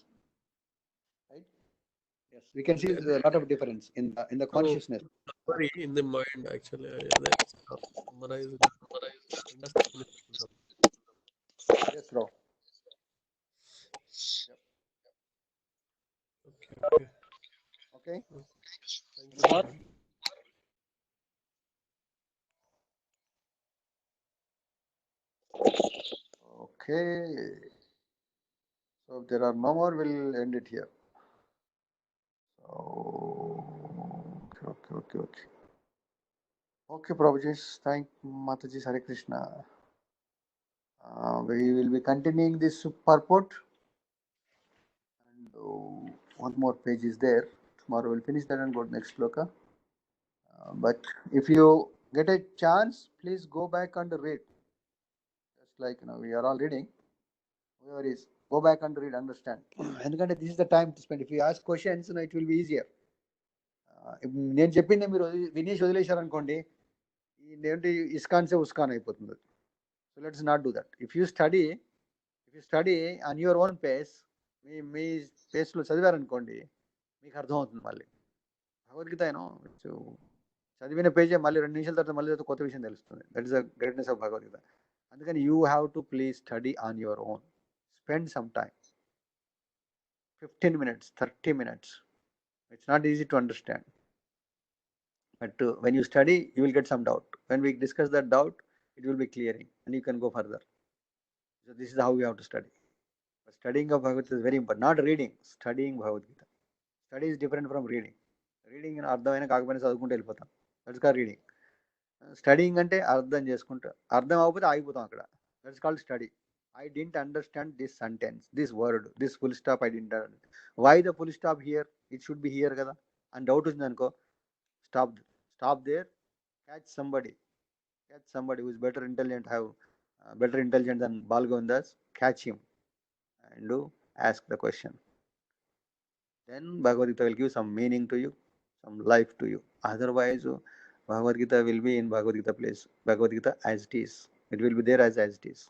Right? Yes, we can see a lot of difference in the consciousness. In the mind, actually. Summarize. Yes, bro. Yep. Okay. Thank you. Okay. So if there are no more, we'll end it here. So, okay. Okay, Prabhuji. Thank Mataji. Hare Krishna. We will be continuing this purport. And one more page is there. Tomorrow we'll finish that and go to next sloka. But if you get a chance, please go back and read. Just like we are all reading. Whoever is, go back and read, understand. And this is the time to spend. If you ask questions, it will be easier. నేను చెప్పింది మీరు వినేసి వదిలేశారనుకోండి, ఏంటి ఇస్కాన్సే ఉస్కాన్ అయిపోతుంది. So let's not do that. If you study on your own pace, మీ పేస్లో చదివారనుకోండి, మీకు అర్థమవుతుంది. మళ్ళీ భగవద్గీత చదివిన పేజే మళ్ళీ 2 నిమిషాల తర్వాత మళ్ళీ కొత్త విషయం తెలుస్తుంది. That is the greatness of Bhagavad Gita. అందుకని you have to please study on your own. Spend some time, 15 minutes, 30 minutes. It's not easy to understand. But when you study, you will get some doubt. When we discuss that doubt, it will be clearing and you can go further. So this is how we have to study. But studying of Bhagavad Gita is very important. Not reading, studying Bhagavad Gita. Study is different from reading. Reading అర్థమైన కాకపోయినా చదువుకుంటూ వెళ్ళిపోతాం. That's called reading. Studying అంటే అర్థం చేసుకుంటా, అర్థం అవ్వకపోతే ఆగిపోతాం అక్కడ. That's called study. I didn't understand this sentence, this word, this full stop I didn't understand. Why the full stop here? It should be here kada. And doubt is nanko. Stop there. Catch somebody who is better intelligent, have better intelligence than Balgovindas. Catch him and ask the question. Then Bhagavad Gita will give some meaning to you, some life to you. Otherwise, Bhagavad Gita will be in Bhagavad Gita place. Bhagavad Gita as it is. It will be there as it is.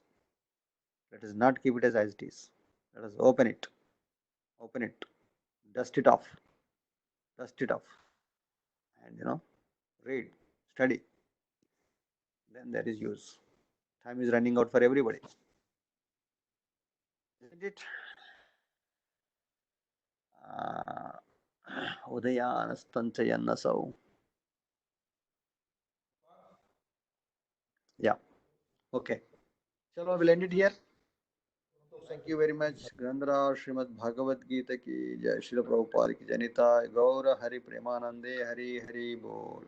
Let us not keep it as it is. Let us open it, dust it off, and read, study. Then there is use. Time is running out for everybody, isn't it? Udayanastanchayannasau. Yeah. Okay. Chalo, we'll end it here. Thank you very much. Grandhara Srimad Bhagavad Gita ki jai. Srila Prabhupada ki Janita Gaura Hari Premanande Hari Hari Bol.